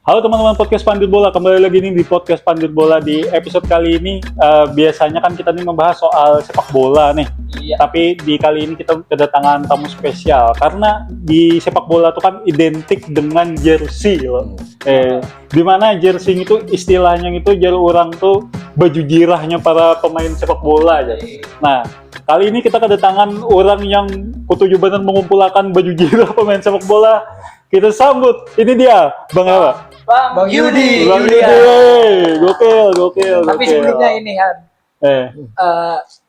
Halo teman-teman podcast Pandit Bola, kembali lagi nih di podcast Pandit Bola. Di episode kali ini biasanya kan kita nih membahas soal sepak bola nih. Iya. Tapi di kali ini kita kedatangan tamu spesial karena di sepak bola itu kan identik dengan jersey loh. Dimana jersey itu istilahnya itu jalur orang tuh baju jirahnya para pemain sepak bola aja. Nah, kali ini kita kedatangan orang yang kutuju benar mengumpulkan baju jirah pemain sepak bola. Kita sambut, ini dia, Bang apa? Bang Yudi. Bang Yudi, gokil. Tapi sebelumnya ini Han,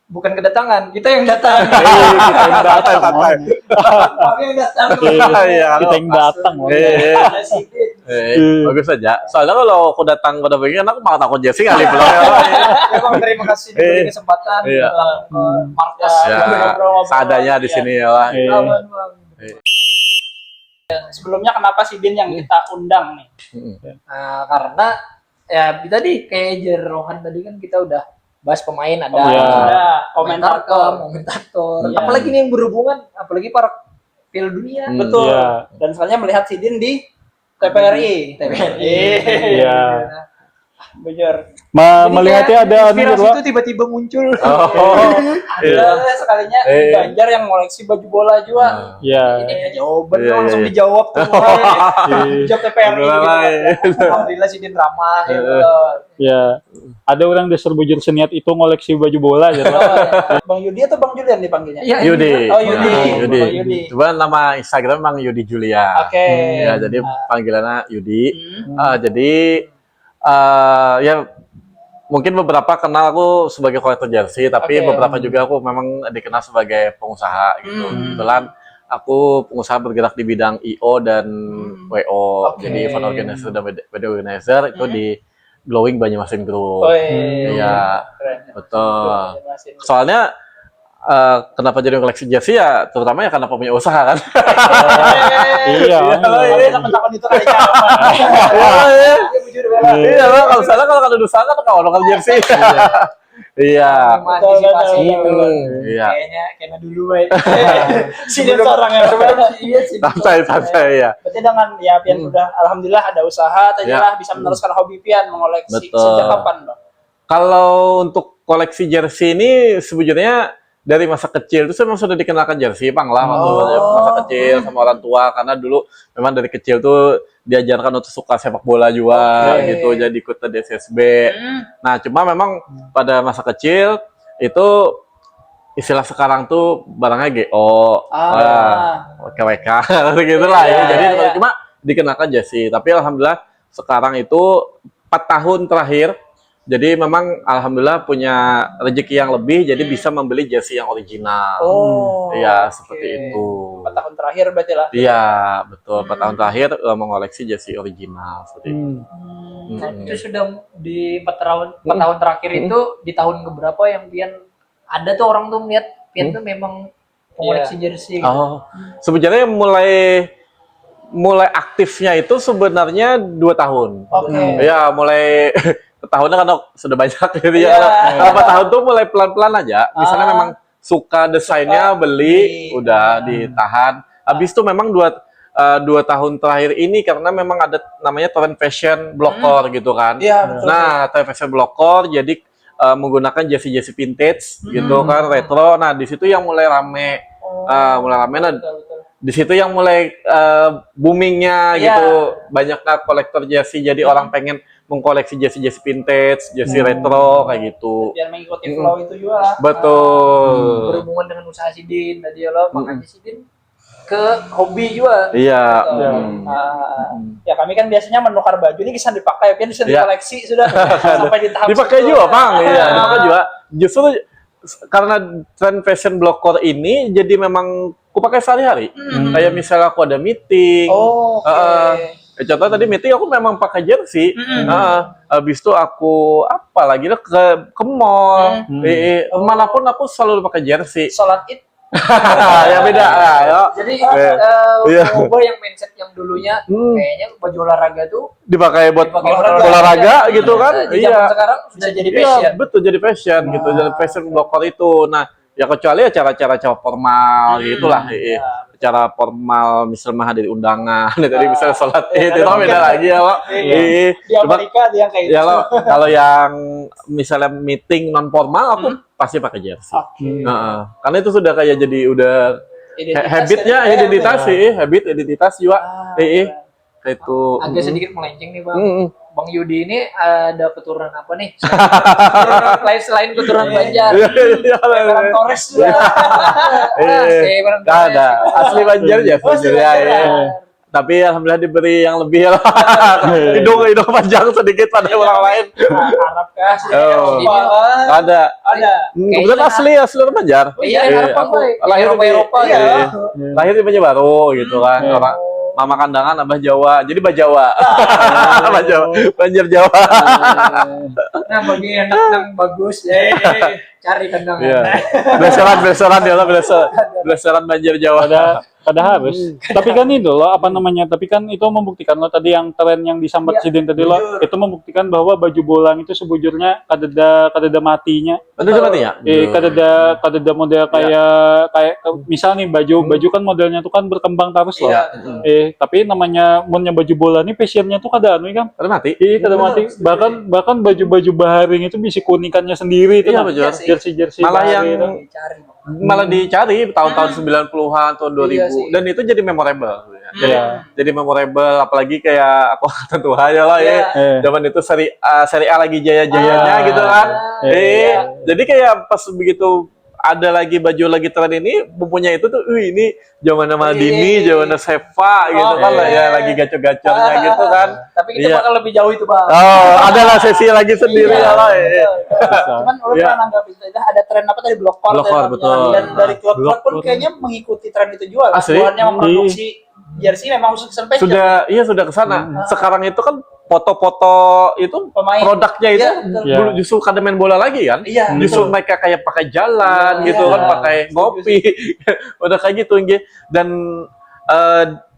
bukan kedatangan, kita yang datang. Kita yang datang. Kami yang datang. Kita yang datang. Ada Sidin. Bagus saja. Soalnya kalau aku datang pada bagian aku malah takut Jesse kali belum. Ya, Bang, terima kasih diberi kesempatan. Iya. Markas. Ya, seadanya di sini ya. Wah. Sebelumnya kenapa Sidin yang kita undang nih? Karena ya tadi kayak Jerohan tadi kan kita udah bahas pemain, ada komentator. Iya. Apalagi nih yang berhubungan, apalagi para Piala Dunia. Betul. Iya. Dan soalnya melihat Sidin di TPRI. Iya. Bener. Melihatnya ada inspirasi itu tiba-tiba muncul. Ada sekalinya Ganjar yang ngoleksi baju bola juga. Iya. Ini jawaban Iya, langsung iya. dijawab tuh. Jawab TPRI gitu. Alhamdulillah Sidin ramah gitu. Iya. Ada orang disuruh bujur seniat itu ngoleksi baju bola gitu. Bang Yudi atau Bang Julian dipanggilnya? Yudi. Oh Yudi. Yudi. Bang Yudi. Coba nama Instagram memang Yudi Julia. Oke. Ya, jadi panggilannya Yudi. Jadi ya mungkin beberapa kenal aku sebagai kolektor jersey, tapi beberapa juga aku memang dikenal sebagai pengusaha gitu. Kebetulan aku pengusaha bergerak di bidang IO dan WO. Jadi event organizer dan wedding organizer itu di Glowing Banyumasin Group. Iya, betul. Soalnya kenapa jadi koleksi jersey ya, terutama ya karena punya usaha kan. Iya. Takut itu kali Iya, kalau salah kalau ada usaha kan kalau lokal jersey. Iya. Antisipasi itu. Iya. Kayaknya dulu baik. Sidin seorang yang iya sih. Santai ya. Berarti dengan ya Pian udah alhamdulillah ada usaha, tadi lah bisa meneruskan hobi Pian mengoleksi. Betul. Sejak kapan, Bang? Kalau untuk koleksi jersey ini sebenarnya dari masa kecil itu saya memang sudah dikenalkan jersey, Bang lah waktu masa kecil sama orang tua, karena dulu memang dari kecil tuh diajarkan untuk suka sepak bola juga gitu, jadi ikut di SSB. Nah, cuma memang pada masa kecil itu istilah sekarang tuh barangnya GO, WK gitu lah ya. Jadi cuma dikenalkan jersey, tapi alhamdulillah sekarang itu 4 tahun terakhir. Jadi memang alhamdulillah punya rezeki yang lebih, jadi bisa membeli jersey yang original. Iya, seperti itu. 4 tahun terakhir berarti lah. Iya, betul. 4 tahun terakhir mengoleksi jersey original seperti itu. Nah, itu sudah di 4 tahun terakhir itu di tahun keberapa yang Pian ada tuh orang tuh melihat Pian tuh memang mengoleksi jersey. Oh, sebenarnya mulai aktifnya itu sebenarnya 2 tahun. Ya, mulai tahunnya kan sudah banyak gitu ya. Kalau 4 tahun tuh mulai pelan-pelan aja. Misalnya memang suka desainnya, beli, udah ditahan. Habis itu memang 2 tahun terakhir ini karena memang ada namanya trend fashion blocker gitu kan. Nah, trend fashion blocker jadi menggunakan jersey-jersey vintage gitu kan, retro. Nah, di situ yang mulai rame. Nah, di situ yang mulai boomingnya gitu, banyaknya kolektor jersey, jadi orang pengen mengkoleksi jersey vintage, jersey retro kayak gitu. Biar mengikuti flow itu juga. Betul. Berhubungan dengan usaha Sidin tadi ya lo, makanya Sidin ke hobi juga. Iya. Ya kami kan biasanya menukar baju ini bisa dipakai, Pian bisa dikoleksi sudah sampai di tahap dipakai juga, Bang. Iya, dipakai juga. Justru karena trend fashion blocker ini jadi memang aku pakai sehari-hari. Kayak misalnya aku ada meeting. Contoh tadi meeting aku memang pakai jersey. Habis itu aku lagi ke mall. Manapun aku selalu pakai jersey. Sholat Id. Ya beda. Jadi ubah yang mindset yang dulunya kayaknya baju olahraga tuh dipakai buat olahraga gitu kan. Iya. Sekarang sudah jadi fashion. Iya, betul jadi fashion gitu. Jadi fashion blocker itu. Nah, ya kecuali acara-acara formal gitulah. secara formal misalnya hadir undangan tadi misalnya sholat itu beda lagi ya Pak. Di Amerika dia yang kayak Ya lo, kalau yang misalnya meeting non formal aku pasti pakai jersey. Heeh. Karena itu sudah kayak jadi udah habitnya identitas juga. Itu agak sedikit melenceng nih Bang. Mm. Bang Yudi ini ada keturunan apa nih? Keturunan lain selain keturunan Banjar. Keturunan Torres juga. Keturunan Nggak ada. Asli Banjar ya Oh, asli sebenarnya. Banjar. Ya. Tapi alhamdulillah diberi yang lebih lah. hidung panjang sedikit pada orang lain. Arab kah? Oh. Ada. Kebetulan asli orang Banjar. Iya, Arab aku Boy. lahir di Eropa iya. ya. Lahir di Banjarbaru gitu kan. Orang Mama kandangan Abah Jawa. Jadi Bajawa. Abah Jawa. Banjar Jawa. Nah, bagi anak yang bagus, cari kandang. Iya. Beseran dia lah beseran Banjar Jawa. Pada harus. Tapi kan itu loh, apa namanya? Tapi kan itu membuktikan lo tadi yang tren yang disambat Sidin tadi lo, itu membuktikan bahwa baju bolang itu sebujurnya kadada matinya. Betul matinya? Kadada model kayak misal nih baju kan modelnya tuh kan berkembang terus loh. Tapi namanya munnya baju bola nih fashionnya tuh kada anu kan? Kada mati. Kada mati. Bahkan baju-baju baharing itu bisa keunikannya sendiri itu. Iya, betul. Jersey Malah baharing yang itu. malah dicari tahun-tahun 90-an, tahun 2000 Iya sih. dan itu jadi memorable. Iya. Jadi memorable apalagi kayak aku tentu aja lah ya. Zaman itu seri A lagi jaya-jayanya gitu kan. Jadi kayak pas begitu ada lagi baju lagi tren ini mempunyai itu tuh, ini zaman Maldini, zaman Seva gitu kan lah ya, lagi gacor-gacornya gitu kan. Tapi kita bakal lebih jauh itu Bang. Oh, adalah sesi lagi sendiri lah. Cuman lu pernah nanggap itu ada tren apa tadi blokor betul. dan dari klub-klub pun kayaknya mengikuti tren itu juga. Asli? Bukannya memproduksi jersey memang khusus fashion. Sudah ke sana. Sekarang itu kan foto-foto itu Pemain. produknya itu Iya. justru kada main bola lagi kan? Iya, Justru betul. mereka kayak pakai jalan gitu kan, pakai ngopi, udah kayak gitu nggih. Dan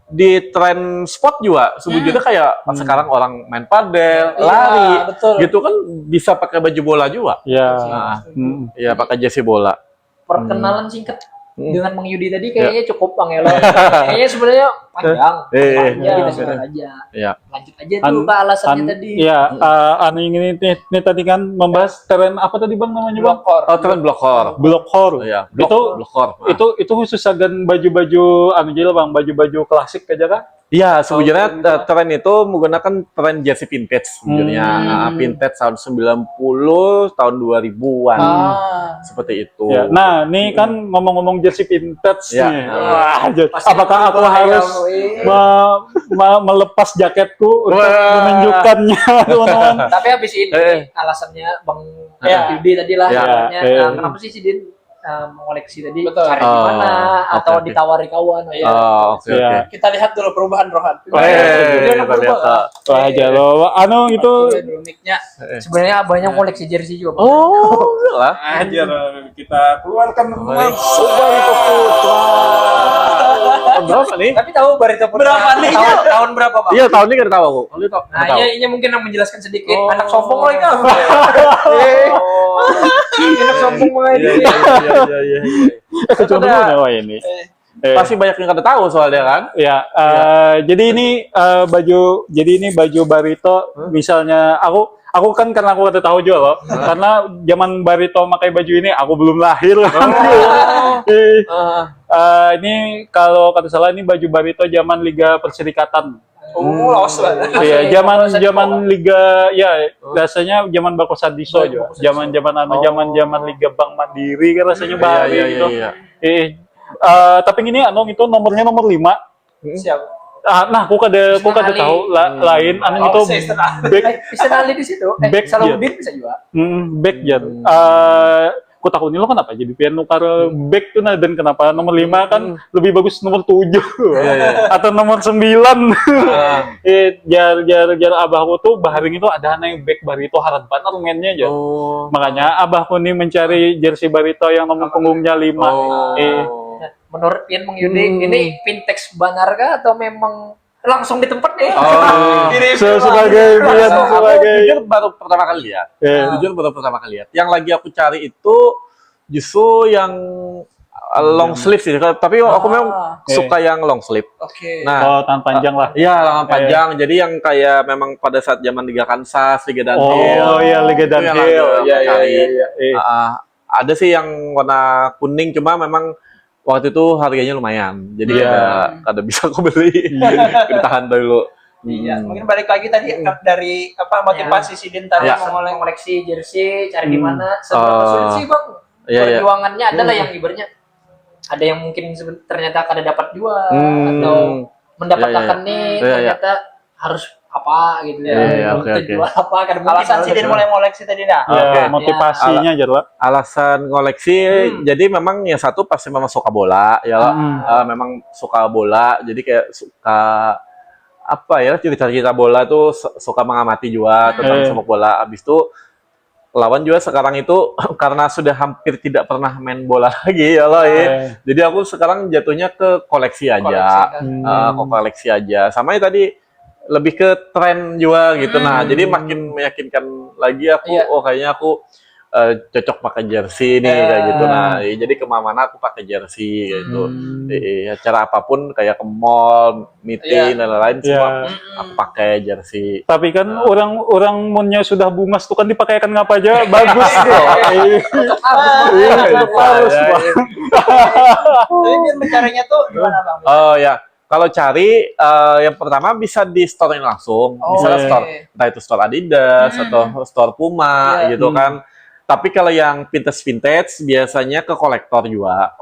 di tren sport juga sebujurnya kayak sekarang orang main padel, lari, betul. gitu kan bisa pakai baju bola juga. Iya. Nah, iya pakai jersey bola. Perkenalan singkat dengan Mang Yudi tadi kayaknya cukup Bang Elo. Kayaknya sebenarnya panjang. Kita sudah aja. Iya. Lanjut aja tuh ke alasannya tadi. Iya, anu ini nih tadi kan membahas tren apa tadi Bang namanya Bang? Blokor. Oh, tren blokor. Blokor. Iya, blokor. Itu khusus agan baju-baju anu jil Bang, baju-baju klasik aja kan? Iya, sebenarnya tren itu menggunakan tren jersey vintage sebenarnya. Vintage tahun 90, tahun 2000-an. Seperti itu. Ya. Nah, nih kan ngomong-ngomong jersey vintage Ya. nih. Wah, Pasti apakah aku harus melepas jaketku untuk menunjukkannya, teman-teman? Tapi habis ini alasannya Bang Yudi tadi lah. Ya. Alasannya, kenapa sih Sidin mengoleksi tadi? Cari di mana atau oke. ditawari kawan? Oke. Ya. Kita lihat dulu perubahan Rohan. Kita lihat. Wah, aja loh. Anu itu Dulu mic-nya. Sebenarnya banyak koleksi jersey juga. Bang. Oh, lah. Ajar kita keluarkan uang. Barito Putra. Berapa nih? Tapi tahu Barito Putra Berapa nih? tahun berapa Bang? Iya, tahun ini kan tahu aku. Lu tahu? Nah, ini mungkin yang menjelaskan sedikit. Oh. Anak sombong lagi kan? Anak sombong banget. Iya. kecuali wah ini. Pasti banyak yang kada tahu soalnya kan. Ya, jadi ini baju Barito. Misalnya aku kan karena aku udah tahu juga loh. Karena zaman Barito pakai baju ini aku belum lahir. Ini kalau kata salah ini baju Barito zaman Liga Perserikatan. Laos banget. Iya, zaman Liga ya rasanya zaman Bako Sadiso juga. Zaman Liga Bank Mandiri kan rasanya bahari gitu. Tapi ini itu nomornya nomor 5. Siap. Nah, aku kada tahu lain itu back Bisa nali di situ. Back Salahuddin bisa juga. back jan. Aku takut ini lo kenapa jadi pian nukar back tuh nah, dan kenapa nomor 5 kan lebih bagus nomor 7 atau nomor 9. Jar abahku tuh baharing itu ada yang back Barito harapan argumennya aja. Makanya abahku nih mencari jersey Barito yang nomor punggungnya 5. Menurut Pian Mang Yudi, ini vintage benar kah atau memang langsung di tempat nih? Sebagai Pian sebagai Jujur baru pertama kali lihat. Jujur baru pertama kali lihat. Yang lagi aku cari itu justru yang long sleeve sih, tapi aku memang suka yang long sleeve. Oke. Nah, tangan panjang lah. iya lengan panjang. Jadi yang kayak memang pada saat zaman Liga Kansas, Liga Danhill. Oh iya, Liga Itu yang Danhill. aku Iya, iya, cari. iya. Ada sih yang warna kuning, cuma memang waktu itu harganya lumayan. Jadi kada bisa aku beli. Ditahan dulu. Iya, mungkin balik lagi tadi dari apa motivasi si Din tadi Ya. mau Mengoleksi jersey, cari di mana, seberapa sulit sih bang? Iya, iya. Perjuangannya ada lah yang ibaratnya ada yang mungkin ternyata kada dapat jual Hmm. atau mendapatkan Iya, iya. nih Iya, iya. ternyata harus apa gitu ya. Iya, iya, oke, Untuk oke. jual apa kada mungkin alasan si Din mulai ngoleksi tadi dah. Ya, Oke. motivasinya aja lah. Alasan ngoleksi, jadi memang yang satu pasti memang suka bola, ya lah. Memang suka bola, jadi kayak suka apa ya, cerita-cerita bola tuh suka mengamati juga tentang sepak bola. Abis itu lawan juga sekarang itu karena sudah hampir tidak pernah main bola lagi ya loh. Jadi aku sekarang jatuhnya ke koleksi aja, ke koleksi aja. Sama ya tadi lebih ke tren juga gitu. Nah, jadi makin meyakinkan lagi aku, oh kayaknya aku cocok pakai jersey nih kayak gitu. Nah, jadi kemana-mana aku pakai jersey gitu. Acara apapun kayak ke mall, meeting dan lain-lain semua aku pakai jersey. Tapi kan orang munnya sudah bungas tuh kan dipakaikan ngapa aja bagus tuh. Harus, Pak. Jadi Din mencarinya tuh gimana Bang? Oh ya, kalau cari yang pertama bisa di store langsung, misalnya store, entah itu store Adidas atau store Puma gitu kan. Tapi kalau yang vintage biasanya ke kolektor juga,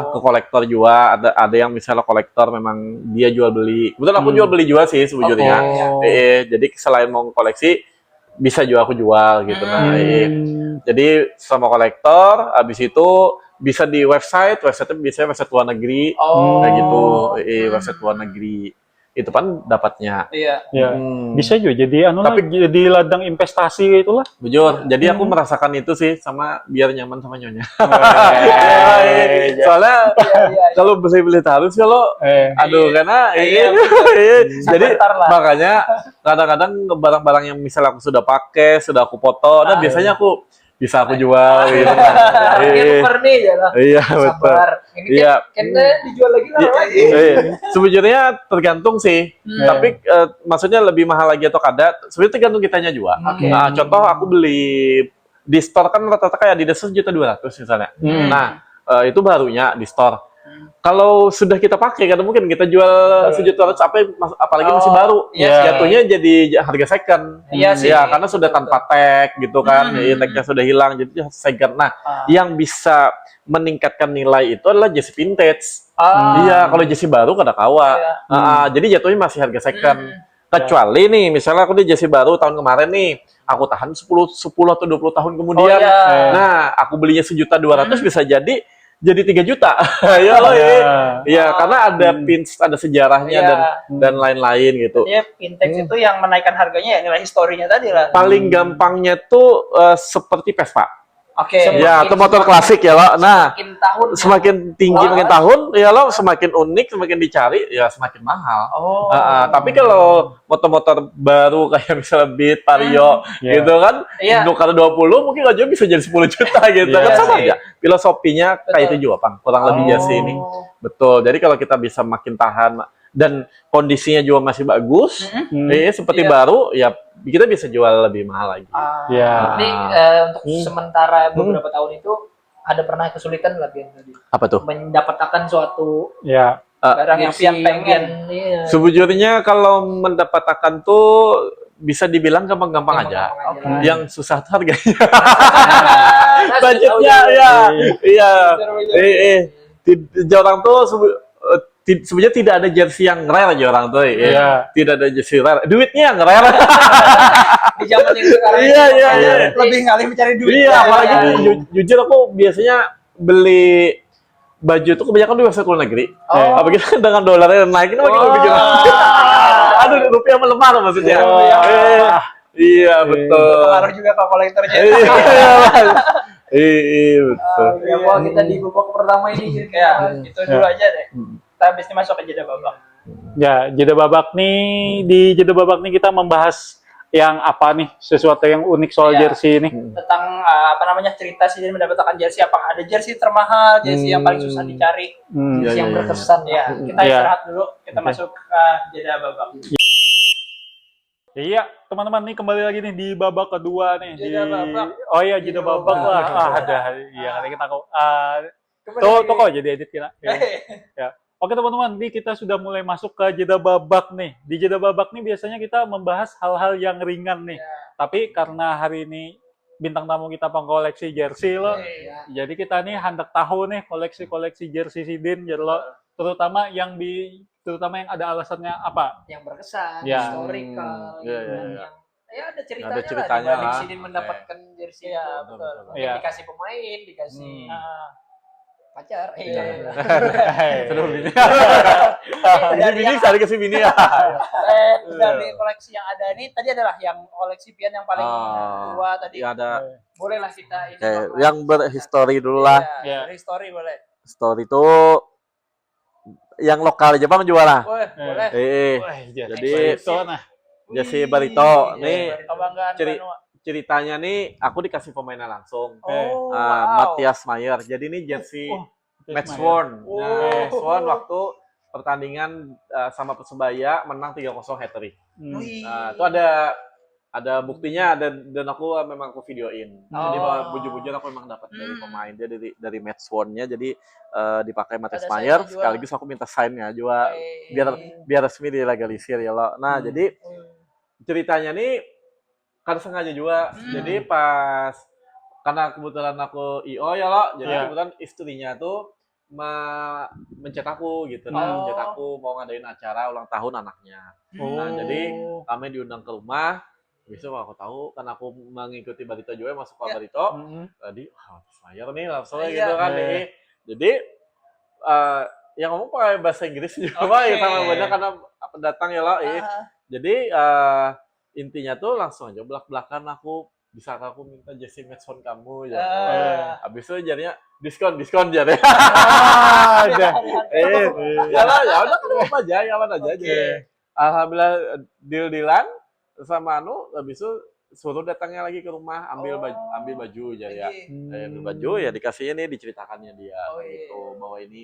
ke kolektor juga. Ada yang misalnya kolektor memang dia jual beli. Kebetulan aku jual beli juga sih sebujurnya. Jadi selain mau koleksi bisa juga aku jual gitu. Nah, jadi sama kolektor, habis itu bisa di website-nya biasanya website luar negeri, kayak gitu, website luar negeri. Itu kan dapatnya. Iya. Ya, bisa juga jadi jadi ladang investasi itulah. Bujur. Jadi aku merasakan itu sih sama biar nyaman sama nyonya. Soalnya kalau beli harus kalau aduh karena jadi makanya kadang-kadang barang-barang yang misalnya aku sudah pakai, sudah aku foto, nah biasanya aku bisa aku jual gitu. Tuker nih ya lah. Iya, betul. Sabar. Ini kan dijual lagi lah. Sebenarnya tergantung sih. Tapi maksudnya lebih mahal lagi atau kada, sebenarnya tergantung kitanya juga. Nah, contoh aku beli di store kan rata-rata kayak Adidas 1.200.000 misalnya. Nah, itu barunya di store. Kalau sudah kita pakai, kadang mungkin kita jual 1.200.000 apalagi masih baru. Jatuhnya jadi harga second. Iya sih. Ya, karena sudah tanpa tag gitu kan. Tagnya sudah hilang, jadi second. Nah, yang bisa meningkatkan nilai itu adalah jersey vintage. Iya, kalau jersey baru kada kawa. Jadi jatuhnya masih harga second. Kecuali nih, misalnya aku di jersey baru tahun kemarin nih, aku tahan 10 atau 20 tahun kemudian. Nah, aku belinya 1.200.000 bisa jadi 3 juta. Ya loh, iya, karena ada pins, ada sejarahnya dan lain-lain gitu. Jadi vintage itu yang menaikkan harganya ya nilai historinya tadi lah. Paling gampangnya tuh seperti Vespa. Oke. Ya, atau motor klasik ya loh. Nah, Semakin tahun semakin tinggi makin tahun, ya loh, semakin unik, semakin dicari, ya semakin mahal. Tapi kalau motor-motor baru kayak misalnya Beat, Vario, gitu kan, kalau 20 mungkin aja bisa jadi 10 juta gitu. Kan sama aja. Filosofinya kayak itu juga, Bang. Kurang lebih jersey ini. Betul. Jadi kalau kita bisa makin tahan dan kondisinya juga masih bagus, seperti baru, ya kita bisa jual lebih mahal lagi. Ini untuk sementara beberapa tahun itu ada pernah kesulitan lagi tadi. Apa tuh? Mendapatkan suatu barang yang pian pengen. Sebujurnya kalau mendapatkan tuh bisa dibilang gampang-gampang aja. Yang susah tuh harganya. Budgetnya iya. Orang tuh sebenarnya tidak ada jersey yang rare aja orang tuh. Tidak ada jersey rare. Duitnya yang rare. Di zaman yang sekarang lebih ngalih mencari duit. Iya, apalagi jujur aku biasanya beli baju itu kebanyakan di website luar negeri. Apalagi dengan dolarnya naik ini makin lebih gimana. Aduh, rupiah melemah maksudnya. Iya, betul. Pengaruh juga ke kolektornya. Iya, betul. Ya, kita di babak pertama ini Ya, itu dulu aja deh. Kita habis ini masuk ke jeda babak. Ya, jeda babak nih, di jeda babak nih kita membahas yang apa nih, sesuatu yang unik soal Iya. jersey ini? Tentang apa namanya cerita sih mendapatkan jersey, apakah ada jersey termahal, jersey yang paling susah dicari, Hmm. jersey Iya, yang iya, berkesan ya. Kita Iya. istirahat dulu, kita Oke. masuk ke jeda babak. Iya, teman-teman nih kembali lagi nih di babak kedua nih. Jeda babak. Oh iya, jeda Jeda babak babak. lah. Ada. Iya, kali kita kok. Kembali Tuh, lagi. tuh kok jadi edit kita. Ya. Ya. Oke teman-teman, nih kita sudah mulai masuk ke jeda babak nih. Di jeda babak nih biasanya kita membahas hal-hal yang ringan nih. Ya. Tapi karena hari ini bintang tamu kita pengkoleksi jersey loh. Iya. Jadi kita nih hendak tahu nih koleksi-koleksi jersey Sidin jadi lo, terutama yang ada alasannya apa? Yang berkesan, Ya. historical, Iya, gitu iya, kan. iya. Ya ada ceritanya, Ada ceritanya lah dibanding lah. Sidin mendapatkan jersey ya, Betul, betul. betul. Mungkin Iya. dikasih pemain, dikasih pacar. Iya. Hei. Sudah bini. Dari Bini yang- kali ke si bini ya. dari koleksi yang ada ini tadi adalah yang koleksi pian yang paling tua tadi. Ya ada Bolehlah kita ini. yang berhistory dulu lah. Ya. Dari story boleh. Story itu yang lokal Jepang juara. Boleh. Wah, Jadi itu nah. Jersey Barito nih Kebanggaan ceri- Banua. ceritanya nih aku dikasih pemainnya langsung. Oh, Matthias Mayer. Jadi ini jersey match won. Oh. Match won waktu pertandingan sama Persebaya menang 3-0 hat-trick. Wih. Nah, itu ada buktinya dan aku memang aku videoin. Jadi Oh. bujur-bujur aku memang dapat dari pemain dia dari match won-nya jadi dipakai Matthias Ada Mayer sign-nya juga. sekaligus aku minta sign-nya juga Eh. biar resmi dilegalisir ya lo. Nah, jadi ceritanya nih kan sengaja juga. Jadi pas karena kebetulan aku IO ya lo, jadi Iya. kebetulan istrinya tuh mencet aku gitu. Nah, Oh. mencet aku mau ngadain acara ulang tahun anaknya. Oh. Nah, jadi kami diundang ke rumah. Besok aku tahu karena aku mengikuti Barito juga masuk ke Ya. Barito. Mm-mm. Tadi Mayer nih langsung Iya. gitu kan Iya. nih. Jadi yang ngomong pakai bahasa Inggris juga Oke. ya sama banyak karena pendatang ya lo. Jadi intinya tuh langsung aja belak-belakan aku bisa aku minta jersey match on kamu ya. Habis itu jadinya diskon jadi. Ada. Ya lah ya udah kan apa aja aman aja. Jadi alhamdulillah deal-dealan sama habis itu suruh datangnya lagi ke rumah ambil baju jadi ya. Ambil baju ya dikasih ini diceritakannya dia Oh, kayak iya. gitu bahwa ini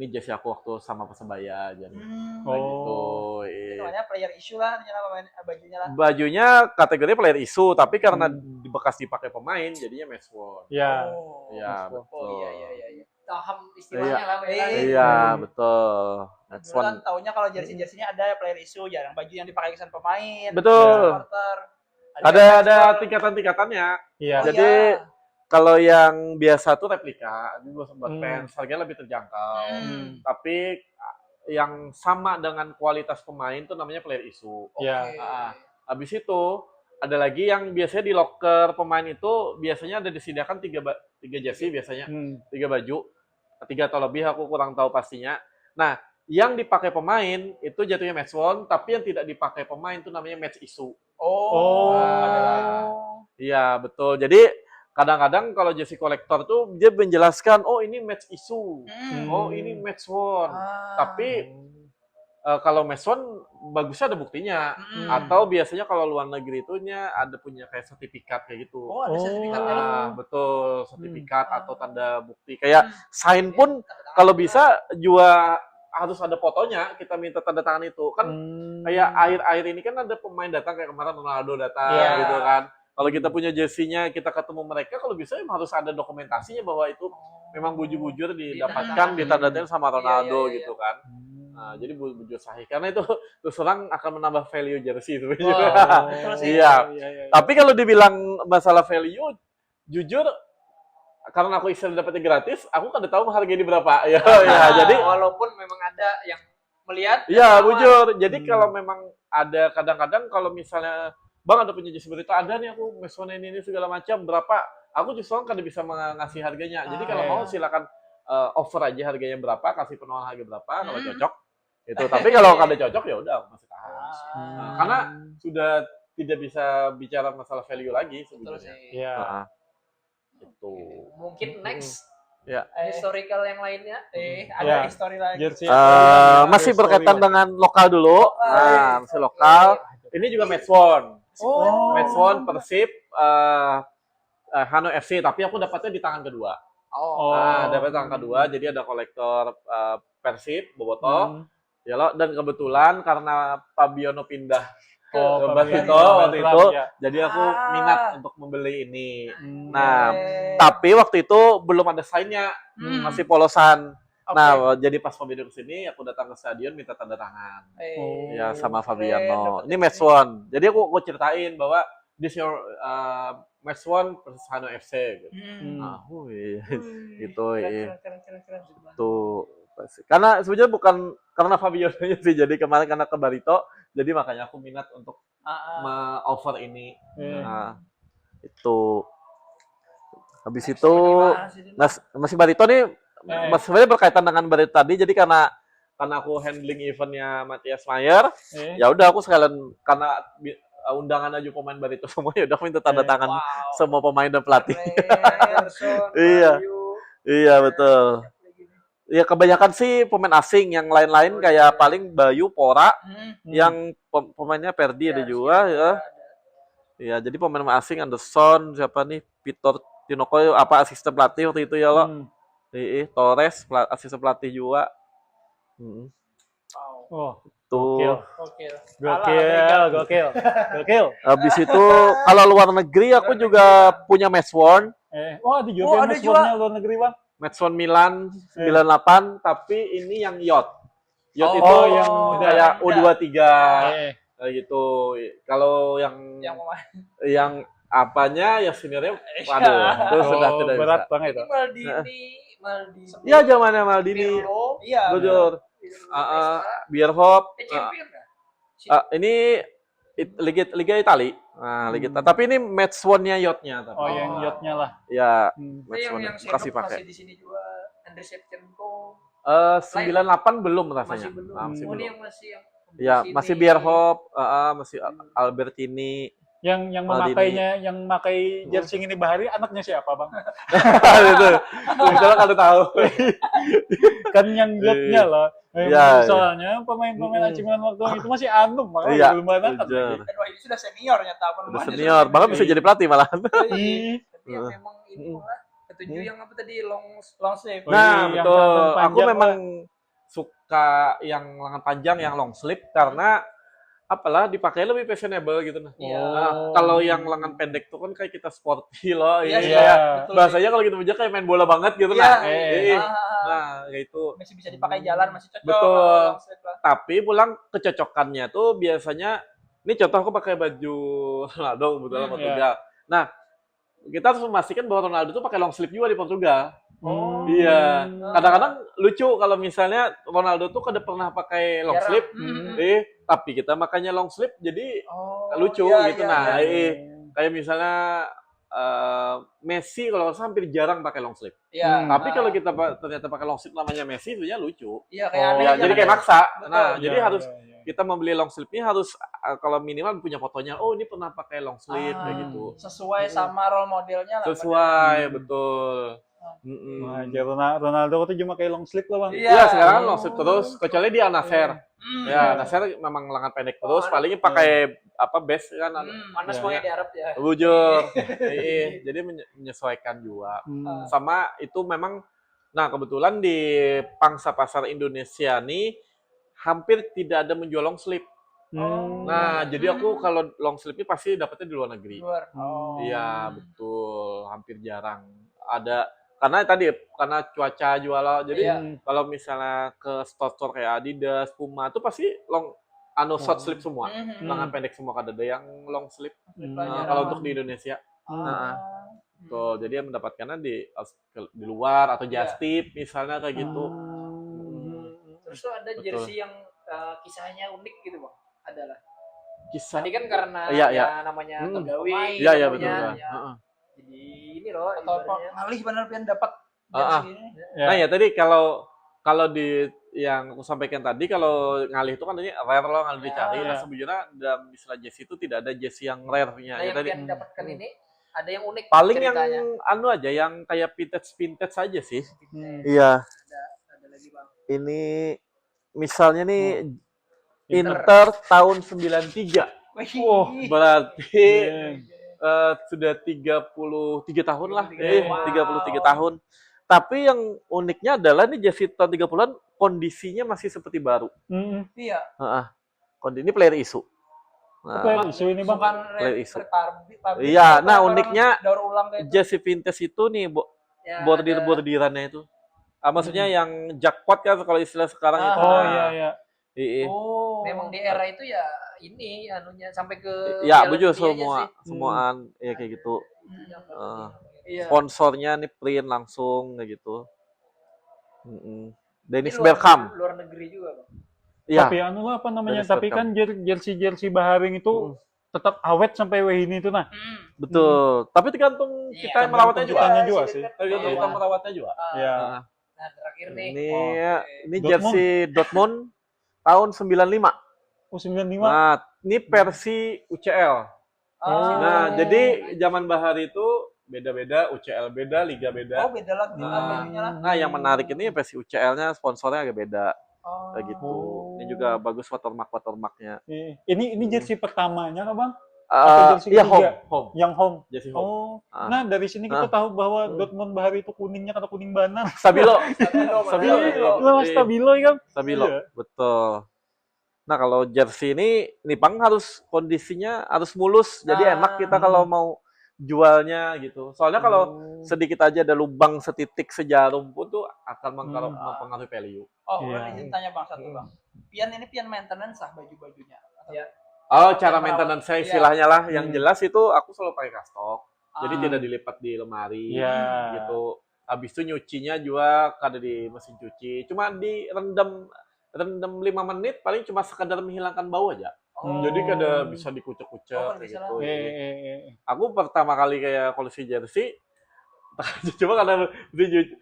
jersey aku waktu sama Persebaya jadi Oh. kayak gitu. Itu namanya player issue lah, namanya bajunya lah. Bajunya kategori player isu tapi karena bekas dipakai pemain jadinya match worn. Ya. Oh. Iya, Oh betul. iya. Paham istilahnya lah. Iya, betul. Match Dulu kan worn. taunya kalau jersey-jersinya ada player issue, jarang baju yang dipakai kesan pemain. Betul. Supporter. Ada tingkatan-tingkatannya. Iya. Oh, Jadi iya. kalau yang biasa tuh replika, ini buat Hmm. fans harganya lebih terjangkau. Hmm. Tapi yang sama dengan kualitas pemain tuh namanya player issue. Ya. Oke. Habis itu ada lagi yang biasanya di locker pemain itu biasanya ada disediakan tiga jersey biasanya, Hmm. 3 baju, 3 atau lebih aku kurang tahu pastinya. Nah, yang dipakai pemain itu jatuhnya match worn, tapi yang tidak dipakai pemain itu namanya match issue. Oh. Iya, betul. Jadi kadang-kadang kalau jersey kolektor tuh dia menjelaskan, oh ini match issue, oh ini match worn. Tapi kalau match worn bagusnya ada buktinya. Atau biasanya kalau luar negeri itunya ada punya kayak sertifikat kayak gitu. Oh, ada sertifikatnya. Nah, betul, sertifikat atau tanda bukti. Kayak sign pun kalau bisa juga harus ada fotonya, kita minta tanda tangan itu. Kan kayak akhir-akhir ini kan ada pemain datang kayak kemarin Ronaldo datang Iya. gitu kan. Kalau kita punya jersey-nya, kita ketemu mereka, kalau bisa emang harus ada dokumentasinya bahwa itu memang bujur-bujur didapatkan, ditandatangan sama Ronaldo Iya. gitu kan. Nah, jadi bujur sahih. Karena itu terus terang akan menambah value jersey itu. Betul sih. Iya. Tapi kalau dibilang masalah value, jujur karena aku istri dapetnya gratis, aku kan udah tahu harganya di berapa. Ya, jadi walaupun memang ada yang melihat. iya, bujur. Jadi kalau memang ada kadang-kadang kalau misalnya Bang ada punya jersey berita ada nih aku mesonin ini segala macam berapa? Aku justru kan bisa ngasih harganya. Jadi kalau mau silakan offer aja harganya berapa, kasih penawaran harga berapa kalau cocok. Itu. Tapi kalau kada cocok ya udah aku masih tahan. Nah, karena sudah tidak bisa bicara masalah value lagi Betul sebenarnya. sih. Ya. Itu. Mungkin next Ya. historical yang lainnya. Ya. Ada history lagi. Jersey. Masih berkaitan dengan lokal dulu. Nah, masih lokal. Ini juga match worn. Match one Persib, Hano FC, tapi aku dapatnya di tangan kedua. Nah, dapat tangan kedua, jadi ada kolektor Persib, Boboto. Ya loh, dan kebetulan karena Fabiono pindah ke Barito waktu itu, jadi aku minat untuk membeli ini. Nah, tapi waktu itu belum ada sign-nya, masih polosan. Nah, jadi pas Fabiono kesini, aku datang ke stadion minta tanda tangan. Ya, sama Fabiano. Ini match one. Jadi aku ceritain bahwa this your match one versus Hano FC. Gitu. Nah, gitu. Tuh. Karena sebenarnya bukan karena Fabiono sih, jadi kemarin karena ke Barito, jadi makanya aku minat untuk offer ini. Nah, itu. Habis itu, masih Barito nih, sebenarnya berkaitan dengan Barito tadi, jadi karena aku handling eventnya Matthias Mayer, ya udah aku sekalian karena undangan aja pemain Barito semua, ya udah minta tanda tangan semua pemain dan pelatih. Iya betul. Ya kebanyakan sih pemain asing, yang lain-lain kayak paling Bayu, Pora, yang pemainnya Perdi ada juga ya. Iya, jadi pemain asing Anderson, siapa nih? Peter Tinoco asisten pelatih waktu itu ya lo. Torres asisten pelatih juga. Tuh. Gokil. Habis itu kalau luar negeri aku juga punya match worn. Ada juga match worn-nya luar negeri, Bang. Match worn Milan 98, tapi ini yang yacht. Yacht itu yang kayak U23 kayak gitu. Kalau yang apanya ya seniornya, waduh, itu sudah tidak berat bisa. banget itu. Maldini. Iya, zamannya Maldini. Iya. Jujur. Bierhoff. Ini Liga Itali. Nah, Liga Itali. Tapi ini match one-nya yacht-nya. Yang yacht-nya lah. Ya, match one kasih pakai. Masih di sini juga Andrei Shevchenko. 98 belum rasanya. Masih belum. Ini yang masih ya, masih Bierhoff, masih Albertini. Yang memakai jersey ini Bahari, anaknya siapa, Bang? Itu. Misalnya kalau tahu. Kan yang yacht-nya lah. Soalnya pemain-pemain AC Milan waktu itu masih anum, makanya belum ada. Ini sudah senior nyata. Sudah senior, bahkan bisa jadi pelatih malah. Tapi memang ini malah ketujuh yang apa tadi long sleeve. Nah, betul. Aku memang suka yang lengan panjang, yang long sleeve karena apalah dipakai lebih fashionable gitu nah. Kalau yang lengan pendek tuh kan kayak kita sporty loh. Iya. Bahasanya kalau gitu aja kayak main bola banget gitu nah. Nah, kayak itu. Masih bisa dipakai jalan, masih cocok. Betul. Tapi pulang kecocokannya tuh biasanya ini contoh aku pakai baju Ronaldo kebetulan Portugal. Nah, kita harus memastikan bahwa Ronaldo tuh pakai long sleeve juga di Portugal. Iya. Kadang-kadang lucu kalau misalnya Ronaldo tuh kada pernah pakai long sleeve, tapi kita makanya long sleeve jadi lucu gitu. Kayak misalnya Messi kalau hampir jarang pakai long sleeve. Tapi kalau kita ternyata pakai long sleeve namanya Messi, itu ya lucu. Iya, kayak aneh. Jadi kayak maksa. Nah, jadi harus kita membeli long sleeve ini harus kalau minimal punya fotonya. Oh, ini pernah pakai long sleeve kayak gitu. Sesuai sama role modelnya lah. Sesuai, betul. Ronaldo tuh cuma kayak long sleeve lah, Bang. Iya, sekarang long sleeve terus, kecuali di Al Nassr. Ya, Nassr memang lengan pendek terus, palingnya pakai base kan. Panas banget di Arab ya. Bujur. Jadi menyesuaikan juga. Sama itu memang, nah kebetulan di pangsa pasar Indonesia nih hampir tidak ada menjual long sleeve. Nah, jadi aku kalau long sleeve ini pasti dapetnya di luar negeri. Iya, betul. Hampir jarang ada. Karena cuaca jualan, jadi kalau misalnya ke store kayak Adidas, Puma itu pasti short sleeve semua, lengan pendek semua, kada ada yang long sleeve. Kalau untuk di Indonesia, tuh jadi mendapatkannya di luar atau just tip misalnya kayak gitu. Terus tuh ada jersey yang kisahnya unik gitu, Bang, adalah. Kisah. Tadi kan karena namanya pegawai. Iya betul. Jadi ini loh, atau ngalih benar pian dapat ini. Nah ya tadi kalau di yang aku sampaikan tadi, kalau ngalih itu kan ini rare loh, ngalih dicari. Nah sebenarnya dalam istilah jersey itu tidak ada jersey yang rare-nya. Nah, yang tadi dapatkan ini ada yang unik. Paling ceritanya. yang aja, yang kayak vintage saja sih. Iya. Ada lagi, Bang. Ini misalnya nih Inter tahun 93. Oh, Berarti iya. sudah 33 tahun lah. 33 Wow. tahun. Tapi yang uniknya adalah nih jersey tahun 30-an kondisinya masih seperti baru. Mm-mm. Iya. Heeh. Ini player isu. Apa Nah, yang isu ini bang? Bukan Player isu. pabrik. Iya, nah Orang uniknya daur ulang kayak itu. jersey vintage itu nih, Ya, bordir-bordirannya itu. Maksudnya yang jackpot kan kalau istilah sekarang itu. Oh Nah, iya iya. iya. Oh. memang di era itu ya ini anunya sampai ke Ya, Piala betul Dunia aja semua, sih. semuaan ya kayak gitu. Hmm. Iya. Sponsornya nih print langsung kayak gitu. Dennis Ini Bergkamp. luar negeri juga, Bang. Iya. Tapi anu lah apa namanya? Dennis Tapi kan jersey Baharing itu tetap awet sampai ini itu nah. Betul. Tapi tergantung Iya, kita yang merawatnya juga. kitanya juga sih. Tergantung Iya. kita merawatnya juga. Iya. Nah, terakhir nih. Ini ini Dortmund. jersey Dortmund tahun 95. Oh 95. Nah, ini versi UCL. Ah, Nah, jadi zaman Bahari itu beda-beda, UCL beda, liga beda. Oh, beda lagi lagunya lah. Nah, yang menarik ini versi UCL-nya sponsornya agak beda oh. kayak gitu. Oh. Ini juga bagus watermark-watermarknya. Ini jersey pertamanya kan bang? Atau jersey Iya ketiga? home. Yang home. Jersey home. Oh, Ah. nah dari sini kita tahu bahwa Dortmund Bahari itu kuningnya kata kuning banar. Stabilo. Stabilo. Lah stabilo ya kan? Stabilo. Iya. Betul. Nah, kalau jersey ini Bang harus kondisinya harus mulus. Jadi enak kita kalau mau jualnya gitu. Soalnya kalau sedikit aja ada lubang setitik sejarum pun tuh akan mempengaruhi value. Oh, Iya. izin tanya Bang satu Bang. Pian ini pian maintenance sah baju-bajunya. Iya. Oh, cara maintenance saya istilahnya lah. Yang Hmm. jelas itu aku selalu pakai kastok. Jadi Ah. tidak dilipat di lemari Iya. gitu. Habis itu nyucinya juga kada di mesin cuci. Cuma direndam 5 menit paling cuma sekadar menghilangkan bau aja. Oh. Jadi kada bisa dikucek-kucek Oh, kayak bisa gitu. Eh. Aku pertama kali kayak koleksi jersey cuma karena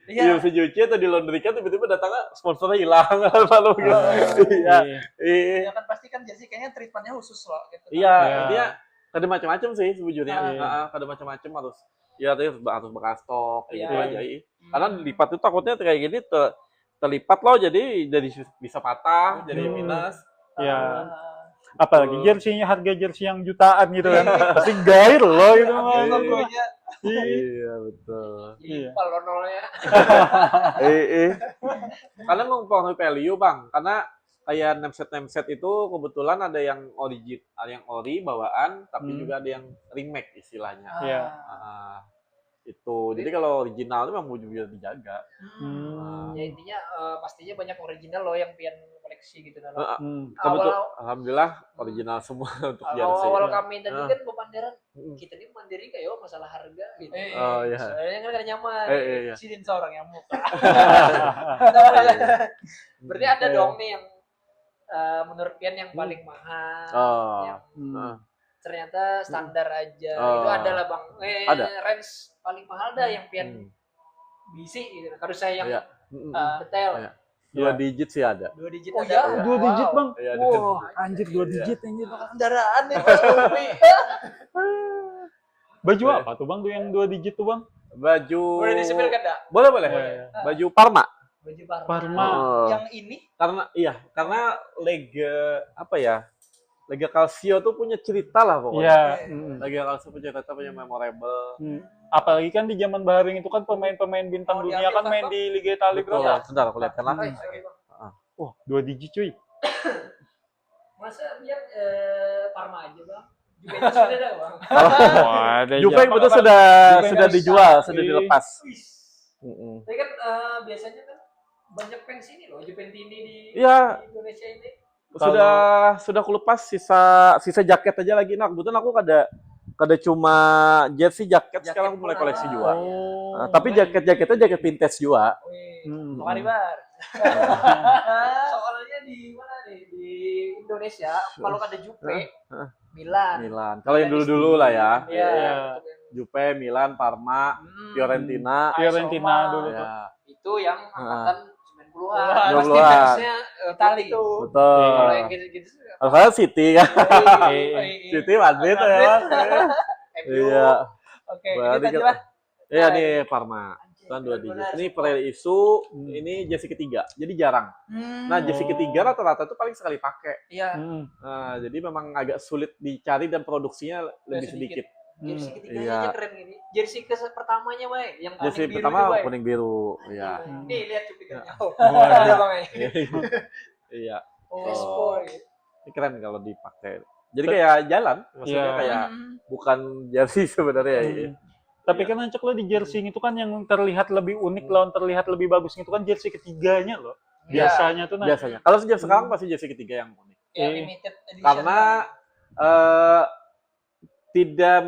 Iya. mesin cuci atau di laundry kan tiba-tiba datangnya sponsornya hilang malu gitu. Iya. Iya. Ya kan pasti kan jersey kayaknya treatmentnya khusus loh gitu. Iya, Iya. intinya kada macam-macam sih sebujurnya. Iya. Kada macam-macam harus ya harus bekas stok kayak Iya. gitu aja. Karena lipat itu takutnya kayak gini terlipat loh jadi bisa patah, jadi minus. Ya. Apalagi jersey-nya harga jersey yang jutaan gitu kan. Pasti gair loh itu mah. Logonya. Iya, betul. Iya. Kalau nolnya. Karena mempengaruhi value, Bang. Karena kayak nemset itu kebetulan ada yang ori bawaan, tapi juga ada yang remake istilahnya. Iya. Itu. Jadi kalau original itu memang bisa dijaga. Ya intinya pastinya banyak original loh yang pian koleksi gitu nah. Kebetulan alhamdulillah original semua untuk jersey. Awal kami tadi kan pemandaran kita ini mandiri kayak masalah harga gitu. Oh iya. Soalnya kan gak nyaman. Iya. Sidin seorang yang muka. Berarti ada dong nih yang menurut pian yang paling mahal, Oh. yang ternyata standar aja. Itu ada lah Bang. Ada. Range paling mahal dah yang pian bisi gitu. Harus saya yang Iya. detail. Iya. 2 digit sih ada. 2 digit Oh ada. ya, 2 digit bang. Iya, Wah, anjir 2 digit anjir. Kendaraan nih. Baju apa tuh bang? Tuh yang 2 digit tuh bang? Baju. Boleh disebut kan dah? Boleh. Iya. Baju Parma. Baju Parma. Parma. Yang ini Karena Lega Calcio tuh punya cerita lah pokoknya. Iya. Lega Calcio punya cerita, punya memorable. Apalagi kan di zaman Bahrain itu kan pemain-pemain bintang dunia kan main di Liga Italia Betul. bro. Sebentar aku lihatkan lah. Wah, 2 digit cuy. Masa biar Parma aja Bang. Juventus sudah ada Bang. Wah, ada Juve jam. itu sudah Juve dijual, bisa. sudah dilepas. Tapi kan biasanya kan banyak fans ini loh, Juventini di Iya. Indonesia ini. Sudah aku lepas sisa jaket aja lagi. Nah, kebetulan aku kada cuma jersey jaket sekarang aku mulai koleksi juga. Oh. Tapi jaketnya jaket vintage juga. Makasih Bar. Soalnya di mana nih di Indonesia kalau ada Juve, Milan. Kalau yang dulu-dulu lah ya. Iya. Juve, Milan, Parma, Fiorentina. Fiorentina dulu tuh. Ya. Itu yang angkatan 90-an. Wah, Pasti 90-an. fansnya Itali. Betul. Kalau yang gitu-gitu Kalau City kan. City Madrid ya. MU. Iya. Oke, Berarti ini tadi lah. Iya nih Parma. Ukuran 2 digit. Ini pre issue, ini jersey ketiga. Jadi jarang. Nah, jersey ketiga rata-rata itu paling sekali pakai. Iya. Nah, jadi memang agak sulit dicari dan produksinya lebih sedikit. Jersey ketiganya Iya. aja keren gini. Jersey pertamanya, Bay, yang kuning Jersey biru pertama itu, Bay. kuning biru, ya. Nih, lihat cuplikannya. Oh, Iya. ada Bang. Iya. Oh. Ini keren kalau dipakai. Jadi kayak jalan, maksudnya Iya. kayak bukan jersey sebenarnya. Tapi kan Ancok lo di jersey itu kan yang terlihat lebih unik lawan terlihat lebih bagus itu kan jersey ketiganya loh. Iya. Biasanya tuh Biasanya. Kalau sejak sekarang pasti jersey ketiga yang unik. Ya, limited edition. Karena tidak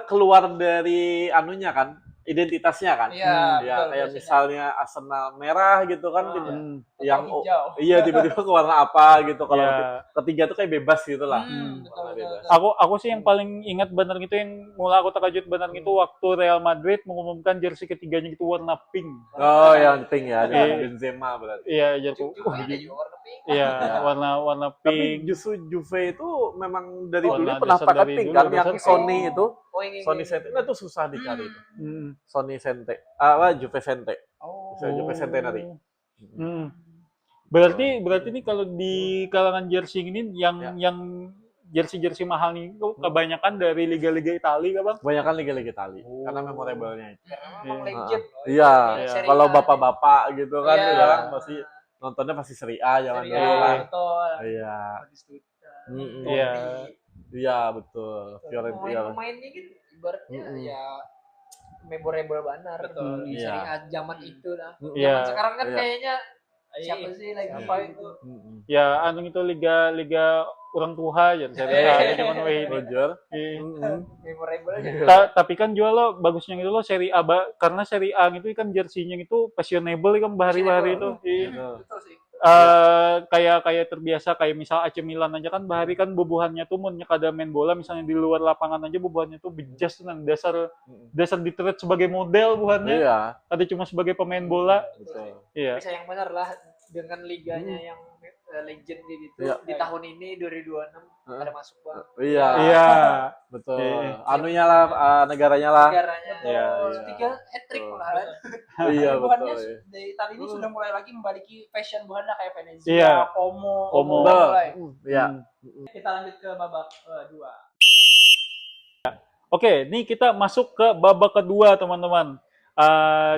keluar dari anunya kan, identitasnya kan. Iya, Ya betul, kayak biasanya. misalnya Arsenal merah gitu kan, tidak yang hijau. iya tiba-tiba ke warna apa gitu. Kalau Ya. ketiga tuh kayak bebas gitu lah. Betul, Warna betul, bebas. betul. Aku sih yang paling ingat benar gitu yang mulai aku terkejut benar itu waktu Real Madrid mengumumkan jersey ketiganya itu warna pink. Oh, yang pink ya, Iya. Benzema berarti. Iya, jersey. Juga ada juga warna pink. Iya, warna Tapi pink. justru Juve itu memang dari Oh, dulu nah, pernah dasar pakai dari pink dulu, kan, yang dasar Sony pink. itu, Oh, ini. Sony Sente, nah itu susah dicari itu. Hmm. Sony Sente, Juve Sente, Oh. Juve Centenary. Hmm. Berarti ini kalau di kalangan jersey ini yang jersey mahal nih itu kebanyakan dari liga-liga Italia kan bang? Kebanyakan liga-liga Itali, karena memorable-nya itu. Karena memang legend. Iya, Serie kalau A. bapak-bapak gitu kan, Iya. sekarang pasti nontonnya pasti Serie A zaman Serie dulu A, kan. betul. Iya, Mm-mm. Iya. iya betul. Fiorentina. Pemain-pemainnya kan ibaratnya Mm-mm. ya memorable banget. Betul, Di iya. Serie A zaman itu lah. Iya. Zaman sekarang kan Iya. kayaknya siapa sih lagi Iya. apa itu? Ya, anu itu liga orang tua ya, Serie A zaman ini. Roger. Iya. Memorable nya. Tapi kan juga lo bagusnya itu lo Serie A karena Serie A itu kan jersinya itu fashionable kan bahari-bahari itu. Iya. Betul sih. Kayak terbiasa kayak misal AC Milan aja kan bahari kan bubuhannya tuh munnya kada main bola misalnya di luar lapangan aja bubuhannya tuh bejas tuh nang dasar ditreat sebagai model buhannya. Iya, Ada cuma sebagai pemain bola. betul. Iya. Bisa yang benar lah dengan liganya yang legend gitu. Iya. Di tahun ini 2026 ada masuk bang. Iya, Iya. betul. Iya. Anunya lah, negaranya lah. Negaranya. Iya, iya. 3 hat-trick Betul. lah. Iya, Buhannya betul. Iya. dari tadi ini sudah mulai lagi memiliki fashion buhannya kayak Venezia, Iya. Como. Como. udah mulai. Iya. Kita lanjut ke babak 2. Oke, nih kita masuk ke babak kedua teman-teman.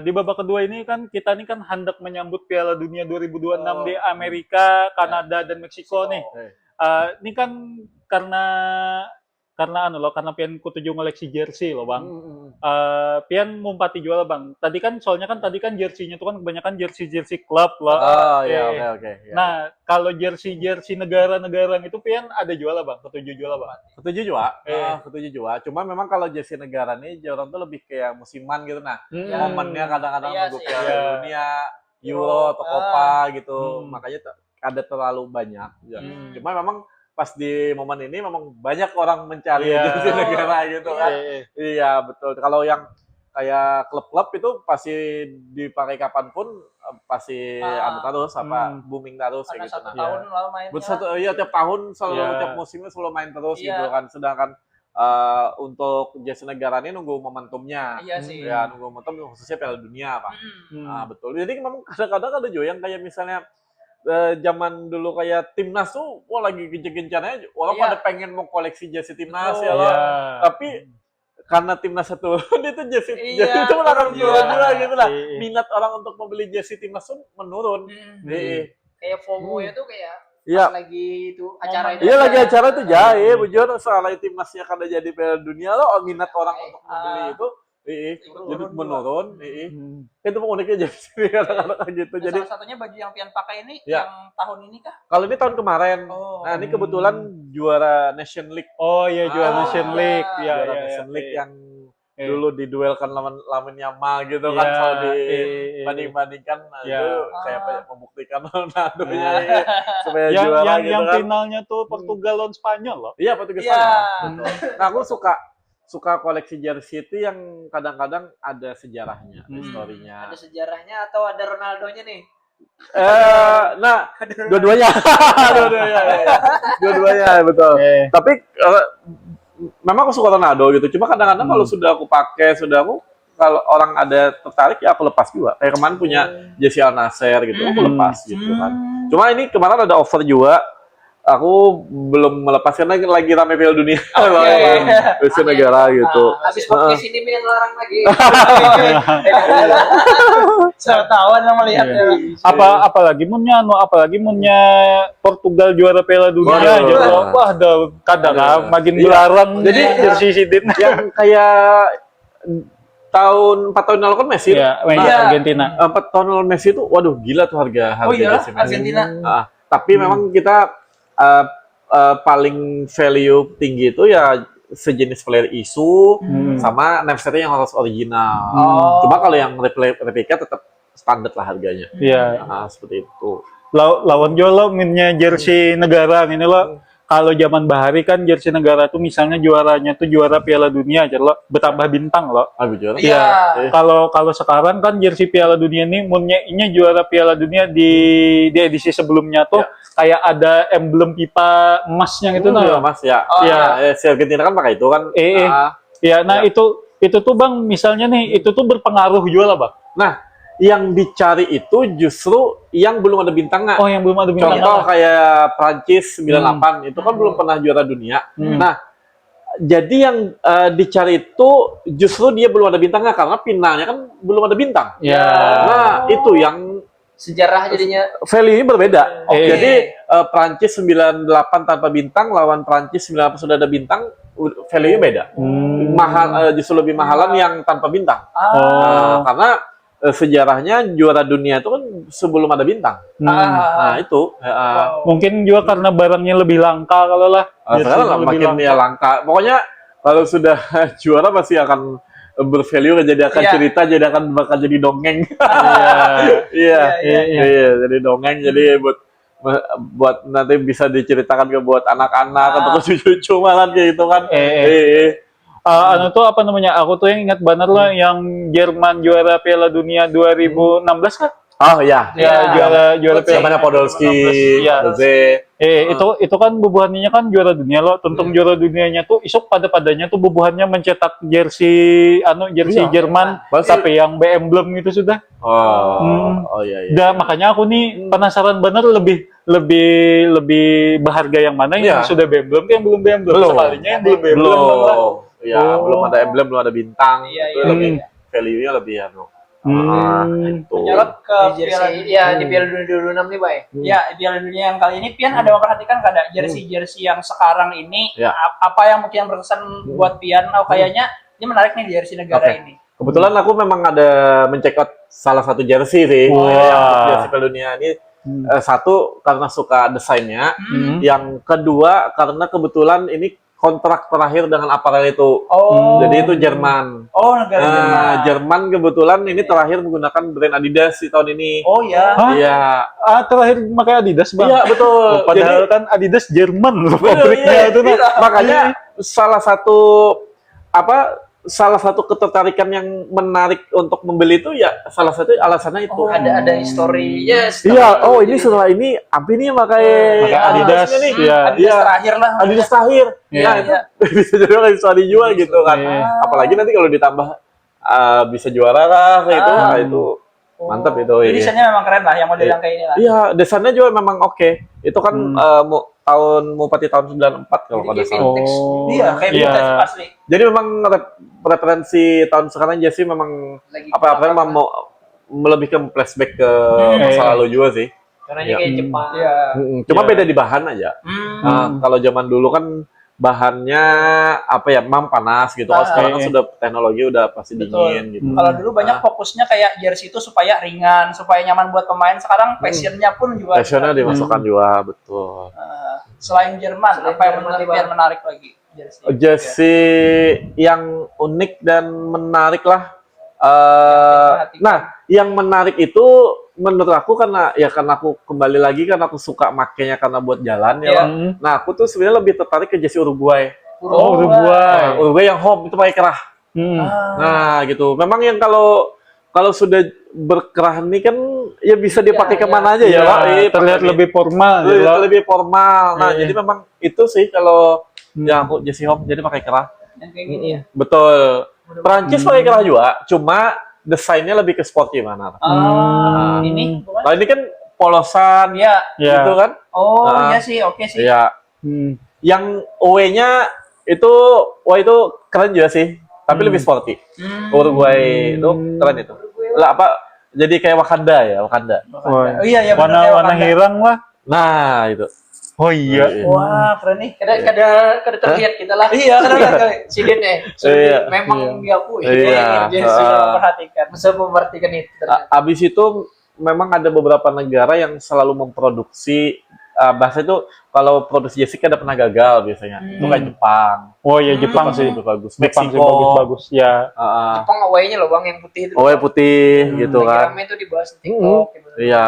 Di babak kedua ini kan kita nih kan hendak menyambut Piala Dunia 2026 di Amerika, Kanada dan Meksiko nih. Ini kan karena pian kutuju ngoleksi jersey loh bang. Pian mumpati jual bang. Tadi kan jersey-nya tuh kan kebanyakan jersey klub loh. Oh iya, oke. Iya. Nah kalau jersey negara-negara itu pian ada jual bang, ketujuh jual bang. Setuju juga. Cuma memang kalau jersey negara nih orang tuh lebih kayak musiman gitu. Nah, momennya kadang-kadang Iya nunggu sih. Piala Iya. Dunia, Euro atau Copa gitu. Hmm. Makanya ada terlalu banyak. Ya. Hmm. Cuma memang pas di momen ini memang banyak orang mencari Iya. jersey negara gitu kan. Iya, betul. Kalau yang kayak klub-klub itu pasti dipakai kapanpun pasti terus booming terus Karena kayak gitu. 1 tahun lalu mainnya. Tiap tahun selalu Iya. tiap musimnya selalu main terus Iya. gitu kan. Sedangkan untuk jersey negara ini nunggu momentumnya. Iya sih. Ya, nunggu momentum khususnya Piala Dunia, Pak. Hmm. Nah, betul. Jadi memang kadang-kadang ada juga yang kayak misalnya zaman dulu kayak timnas tuh lagi gencar-gencarnya orang Iya. pada pengen mau koleksi jersey timnas Betul. ya Iya. loh. Tapi karena timnas itu itu jersey Iya, itu melarang turun jual juga. gitu lah. Iya. Minat orang untuk membeli jersey timnas tuh menurun. Iya. Kayak FOMO itu kayak Iya. pas lagi itu acara itu. Iya aja. lagi acara tuh jahe, bujur soalnya timnasnya kada jadi Piala Dunia loh, minat orang untuk membeli itu jadi menurun. Itu uniknya jadi kadang-kadang gitu. Nah, Jadi salah satunya baju yang Pian pakai ini Ya. yang tahun ini kah? kalau ini tahun kemarin, Oh. nah ini kebetulan juara Nation League, Oh iya juara Nation League. Iya, juara iya, Nation iya. League yang Iya. dulu diduelkan lawan Yamal gitu kan, Iya, kalau iya. dibanding-bandingkan nah, Iya. itu kayak banyak membuktikan Ronaldo-nya Iya. supaya yang juara yang, gitu yang kan. finalnya tuh Portugal lawan Spanyol loh. Iya, Portugis Iya. sama. Nah, aku suka koleksi jersey itu yang kadang-kadang ada sejarahnya, ada historinya. Ada sejarahnya atau ada Ronaldonya nih? Nah, dua-duanya, dua-duanya betul. Tapi memang aku suka Ronaldo gitu. Cuma kadang-kadang kalau sudah aku pakai, sudah aku kalau orang ada tertarik ya aku lepas juga. Kayak kemarin punya Jesse Al Nasser gitu, aku lepas gitu kan. Cuma ini kemarin ada offer juga. Aku belum melepaskan lagi rame Piala Dunia Asia negara gitu. Habis podcast ini yang larang lagi. Wartawan yang melihatnya. Apalagi munnya Portugal juara Piala Dunia Waduh. aja loh. Wah, kadang makin dilarang. Jadi jersey Sidin. Yang kayak 4 tahun lalu kan Messi. Iya, Argentina. 4 tahun lalu Messi itu, waduh gila tuh harga Oh iya, jersey Messi. Argentina. Tapi memang kita paling value tinggi itu ya sejenis player isu sama name-setnya yang harus original. Cuma kalau yang replika tetap standar lah harganya. Iya. Seperti itu. Lawan Jolo minnya jersey negara ini loh. Kalau zaman Bahari kan jersey negara tuh misalnya juaranya tuh juara Piala Dunia aja loh, bertambah bintang loh. Juara. Iya. Kalau sekarang kan jersey Piala Dunia ini juara Piala Dunia di edisi sebelumnya tuh kayak ada emblem pipa emasnya gitu nah. Mas ya. Iya. Si Argentina kan pakai itu kan. Iya, nah itu tuh Bang, misalnya nih itu tuh berpengaruh juga lah, Bang. Nah, yang dicari itu justru yang belum ada bintangnya. Oh, yang belum ada bintang. Contoh kayak Prancis 98 itu kan belum pernah juara dunia. Nah, jadi yang dicari itu justru dia belum ada bintangnya karena finalnya kan belum ada bintang. Ya. Nah, itu yang Sejarah jadinya. value-nya berbeda. Oke. Jadi Prancis 98 tanpa bintang lawan Prancis 98 sudah ada bintang, value-nya beda. Mahal, justru lebih mahalan yang tanpa bintang. Karena sejarahnya juara dunia itu kan sebelum ada bintang. Nah itu. Mungkin juga karena barangnya lebih langka kalau lah. Sekarang makin dia langka. Pokoknya kalau sudah juara pasti akan bervalue, jadi akan cerita, jadi akan bakal jadi dongeng. Iya, jadi dongeng, jadi buat nanti bisa diceritakan ke buat anak-anak atau ke cucu-cucu malah kayak gitu kan. Anu tuh apa namanya? Aku tuh yang ingat banget lah yang Jerman juara Piala Dunia 2016 kan? Oh ya, juara Piala namanya Podolski, Iya. Jose. Itu kan bubuhannya kan juara dunia loh. Tuntung juara dunianya tuh isuk padanya tuh bubuhannya mencetak jersey Jerman tapi yang B emblem itu sudah. Oh iya. Dan makanya aku nih penasaran bener lebih berharga yang mana yang sudah B emblem yang belum B emblem. Sebaliknya yang belum B emblem. Belum ada emblem, belum ada bintang. Itu lebih value-nya lebih itu. Menyerot ke Piala Iya, di Piala Dunia 2006 nih, Bay. Ya, Piala Dunia yang kali ini Pian ada memperhatikan nggak ada jersey-jersey yang sekarang ini apa yang mungkin berkesan buat Pian? Oh, kayaknya ini menarik nih jersey negara ini. Kebetulan aku memang ada mencek out salah satu jersey sih. Yang jersey Piala Dunia ini satu karena suka desainnya, yang kedua karena kebetulan ini kontrak terakhir dengan apparel itu. Jadi itu Jerman. Negara Jerman kebetulan ini terakhir menggunakan brand Adidas di tahun ini. Oh ya. Iya. Terakhir pakai Adidas, Bang. Iya, betul. Padahal kan Adidas Jerman loh pabriknya itu. Makanya salah satu ketertarikan yang menarik untuk membeli itu ya salah satu alasannya itu. Ada history. Yes. Iya, ini setelah ini apa ini pakai Adidas nih? Adidas terakhir lah. Adidas terakhir. Itu bisa jadi orang bisa dijual gitu kan. Apalagi nanti kalau ditambah bisa juara lah itu mantap itu. Desainnya memang keren lah yang model yang kayak ini lah. Iya, desainnya juga memang oke. Itu kan Mupati tahun 94 kalau pada salah. Iya, kayak vintage asli. Jadi memang referensi tahun sekarang Jesse memang memang mau lebih ke flashback ke masa lalu juga sih. Karena kayak Jepang. Cuma beda di bahan aja. Kalau zaman dulu kan bahannya panas gitu. Kalau sekarang kan sudah teknologi udah pasti dingin gitu. Kalau dulu banyak fokusnya kayak jersey itu supaya ringan, supaya nyaman buat pemain. Sekarang fashionnya pun juga. Fashionnya dimasukkan juga, betul. Selain Jerman, apa yang menurut Pian menarik lagi? Jersey yang unik dan menarik lah. Yang menarik itu menurut aku karena aku kembali lagi karena aku suka makainya karena buat jalan ya. Nah, aku tuh sebenarnya lebih tertarik ke jersey Uruguay. Uruguay yang home itu pakai kerah. Nah, gitu. Memang yang kalau sudah berkerah ini kan ya bisa dipakai kemana aja ya, Pak. Terlihat lebih formal. Lebih formal. Nah, jadi memang itu sih kalau yang aku jersey home jadi pakai kerah. Yang kayak gini ya. Betul. Prancis pakai kerah juga, cuma desainnya lebih ke sporty mana. Ini bukan? Nah ini kan polosan, Ya. Ya. gitu kan? Oh, Ah. iya sih, oke sih. Iya. Hmm. Yang OE-nya itu, wah itu keren juga sih, tapi lebih sporty. Uruguay itu keren itu. Lah apa? Jadi kayak Wakanda ya, Wakanda. Oh, Oh iya, ya benar, kayak warna Wakanda. hirang lah. Nah itu. Oh iya. Wah, keren nih. Kada terlihat kita lah. Iya, keren kali. Siden Iya. memang diakui. Iya. Jadi sudah memperhatikan. Bisa memperhatikan itu. ternyata. Abis itu memang ada beberapa negara yang selalu memproduksi bahasa itu kalau produksi jersey kan ada pernah gagal biasanya. Itu kayak Jepang. Oh iya Jepang sih. Itu bagus. Jepang sih Meksiko. bagus-bagus. Ya. Jepang awalnya loh bang yang putih itu. OE putih gitu Lagi kan. rame itu dibahas di TikTok. Gitu. Iya.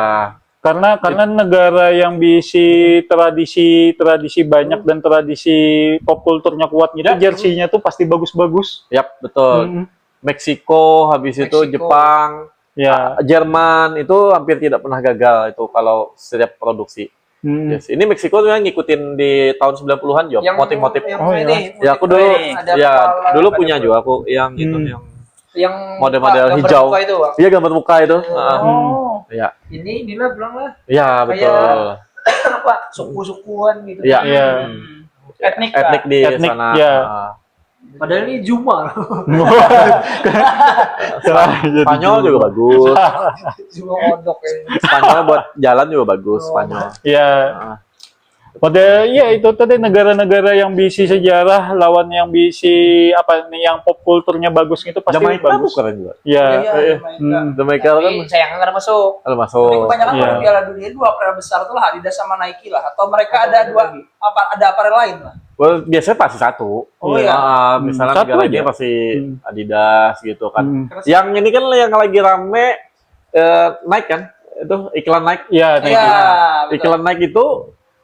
Karena negara yang bisi tradisi banyak dan tradisi pop kulturnya kuat gitu, jersinya tuh pasti bagus-bagus. Yap, betul. Meksiko, habis itu Meksiko. Jepang, Ya. Jerman itu hampir tidak pernah gagal itu kalau setiap produksi. Yes. Ini Meksiko tuh yang ngikutin di tahun 90-an juga motif-motif. Yang Oh, ini, Ya aku motif dulu ini. Ada ya kepala, dulu ada punya kepala. juga aku yang itu yang Yang model-model gambar hijau. muka itu bang. Iya gambar muka itu. Oh, Iya. Inilah bilang lah. Iya betul. Apa suku-sukuan gitu. Iya. Iya. etnik Etnik di Etnik, sana. ya. Padahal ini Juma. Spanyol juga bagus. Juma odok ya. Spanyol buat jalan juga bagus. Spanyol. Ya. Pada ya itu tadi negara-negara yang bisi sejarah lawan yang bisi apa nih yang pop kulturnya bagus itu pasti Jamaika bagus. keren juga. Ya. Iya, Jamaika. Jamaika kan Tapi sayangnya nggak ada masuk. ada Tapi masuk. kebanyakan Iya. kalau Piala Dunia dua aparel besar tuh lah Adidas sama Nike lah, atau mereka ada ada aparel lain lah. Well, biasanya pasti satu. Oh, iya. Misalnya Satu negara aja. ini pasti Adidas gitu kan. Yang ini kan yang lagi rame Nike kan? Itu iklan Nike. Ya, nah, Iya, betul. Iklan Nike itu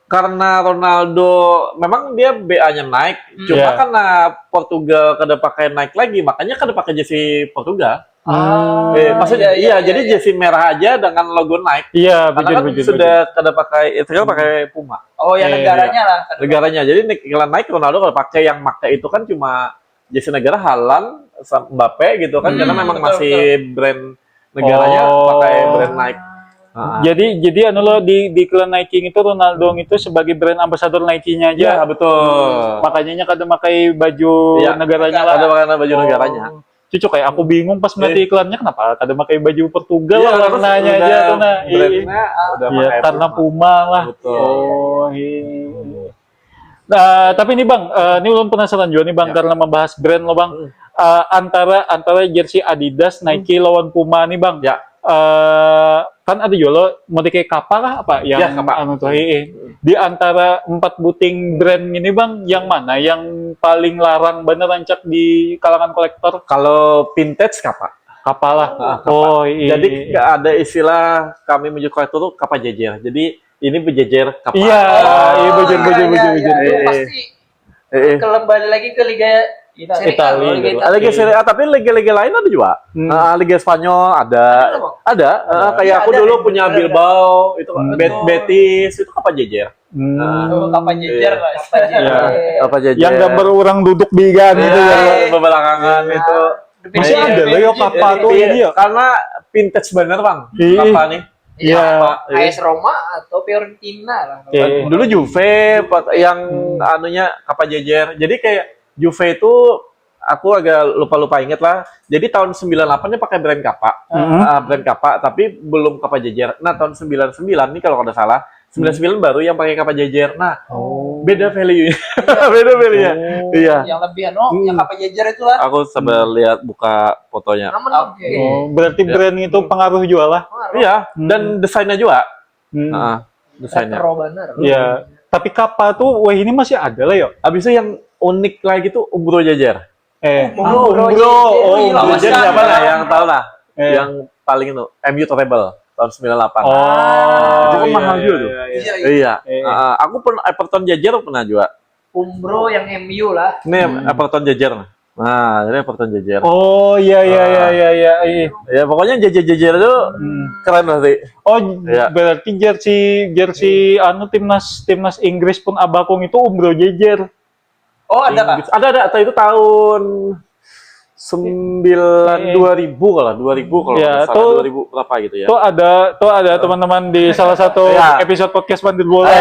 karena Ronaldo memang dia BA-nya Nike, cuma Iya. karena Portugal kada pakai Nike lagi, makanya kada pakai jersey Portugal. Maksudnya iya, jadi jersey merah aja dengan logo Nike. Iya, Karena kan betul. sudah kada pakai itu kan pakai Puma. Oh ya Iya, negaranya lah. Negaranya. Jadi iklan Nike Ronaldo kalau pakai yang pakai itu kan cuma jersey negara Haaland sama Mbappe gitu kan, karena memang betul, masih brand negaranya pakai brand Nike. Jadi anu lo di iklan Nike itu Ronaldo itu sebagai brand ambassador Nike-nya aja. Iya, betul. Makanya kada pakai baju Iya, negaranya lah. ada pakai baju negaranya. Cucu kayak aku bingung pas melihat iklannya kenapa kada pakai baju Portugal Iya, lah terus warnanya udah aja tuh nah. brandnya udah Iya, pakai karena Puma lah. Betul. Oh, iya. Nah, tapi nih Bang, ini ulun penasaran juga nih Bang karena membahas brand lo Bang. Antara jersey Adidas, Nike lawan Puma nih Bang. Ya. Kan ada juga lo mau kayak Kappa lah apa yang Ya, Kappa. anu tuh di antara 4 buting brand ini Bang, yang mana yang paling larang bener rancak di kalangan kolektor? Kalau vintage Kappa. Kappa lah. Kappa. Oh, iya. Jadi ada istilah kami menuju kolektor tuh Kappa jejer. Jadi ini berjejer Kappa. Iya, iya bejer. Itu pasti kembali lagi ke Liga Serie A, Italia, Liga gitu. Italia. Liga Serie A, tapi liga-liga lain ada juga. Liga Spanyol ada. Ada. Kayak aku ada dulu nih, punya ada. Bilbao, itu Betis, itu Kappa jejer. Kapan jejer lah. Iya. Kappa jejer. Yang gambar orang duduk di gan gitu ya. Belakangan itu. Masih ada loh ya Kappa tuh ini ya. Karena vintage bener Bang. Iya. Kappa nih. Iya. AS Roma atau Fiorentina lah. Oke. Dulu Juve yang anunya Kappa jejer. Jadi kayak Juve itu aku agak lupa inget lah. Jadi tahun 98-nya pakai brand Kappa. Brand Kappa tapi belum Kappa jejer. Nah, tahun 99 nih kalau nggak salah, 99 baru yang pakai Kappa jejer. Nah, beda value-nya. Beda value-nya. Iya. Yang lebih yang kapan jejer itulah. Aku sambil lihat buka fotonya. Namun Oke. Oh, berarti brand itu pengaruh juga lah. Iya, dan desainnya juga. Desainnya. Retro bener. Iya. Tapi Kappa tuh, wah ini masih ada lah ya. Habis itu yang unik lagi tuh Umbro jejer. Umbro. Oh, Iya, Umbro jejer Mas. siapa lah yang tahu lah? Yang Yang paling itu MU Treble tahun 98. Oh, Itu kan mahal juga tuh. Iya. Iya. Aku pernah Everton jejer pernah juga. Umbro yang MU lah. Ini Everton jejer. Nah, ini Everton jejer. Oh, iya. Ya pokoknya jejer-jejer itu keren pasti. Oh, Iya. berarti jersey anu timnas Inggris pun abakong itu Umbro jejer. Oh ada kak? Ada atau itu tahun 2000 kalau Ya, nggak salah, tuh- 2000 berapa gitu ya. Tuh ada teman-teman di salah satu Ya. episode podcast Bandit Bola.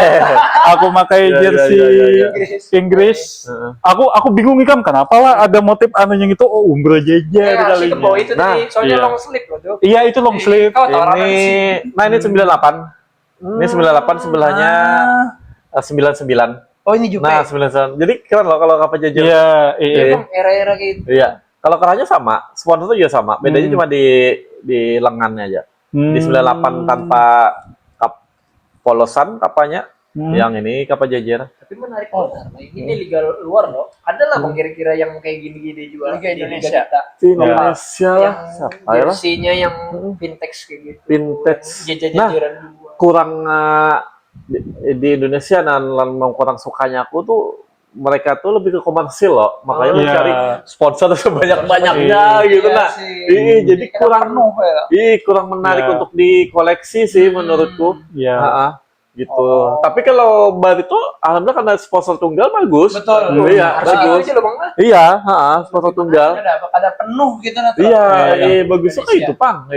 Aku pakai Ya, jersey ya. Inggris. Heeh. Aku bingung nih Kam, kenapa lah ada motif anunya itu? Oh, umroh jajar Si ke bawah kali. itu Nah, tadi, soalnya iya. long sleeve loh, Dok. Iya, itu long sleeve. Kau tahu orang sih. Ini 98. Ini 98 sebelahnya 99. Oh, ini Jupe. Nah, 99. Jadi keren loh kalau kapal jajar. Iya, iya. Emang era-era gitu. Iya. Kalau kerahnya sama, sponsor juga sama. Bedanya cuma di lengannya aja. Di 98 tanpa kap polosan kapalnya. Yang ini kapal jajar. Tapi menarik banget. Ini liga luar loh. Ada lah bang kira-kira yang kayak gini-gini juga. Liga di Indonesia. kita. Indonesia lah. Yang Siapa ya lah? jersinya yang vintage kayak gitu. Vintage. Jajar-jajaran dua. Kurang di Indonesia dan kurang sukanya aku tuh mereka tuh lebih ke komersil loh, makanya Iya. mencari sponsor sebanyak-banyaknya gitu Iya nah. sih. Jadi Karena kurang penuh ya. kurang menarik Iya. untuk dikoleksi sih menurutku. Iya. Gitu. Tapi kalau Barito alhamdulillah karena sponsor tunggal bagus. Betul. Iya, Harusnya gitu bagus. aja loh bang. Iya, sponsor tunggal. Ada penuh gitu nah. Iya, Iya. bagusnya kayak itu, Pang.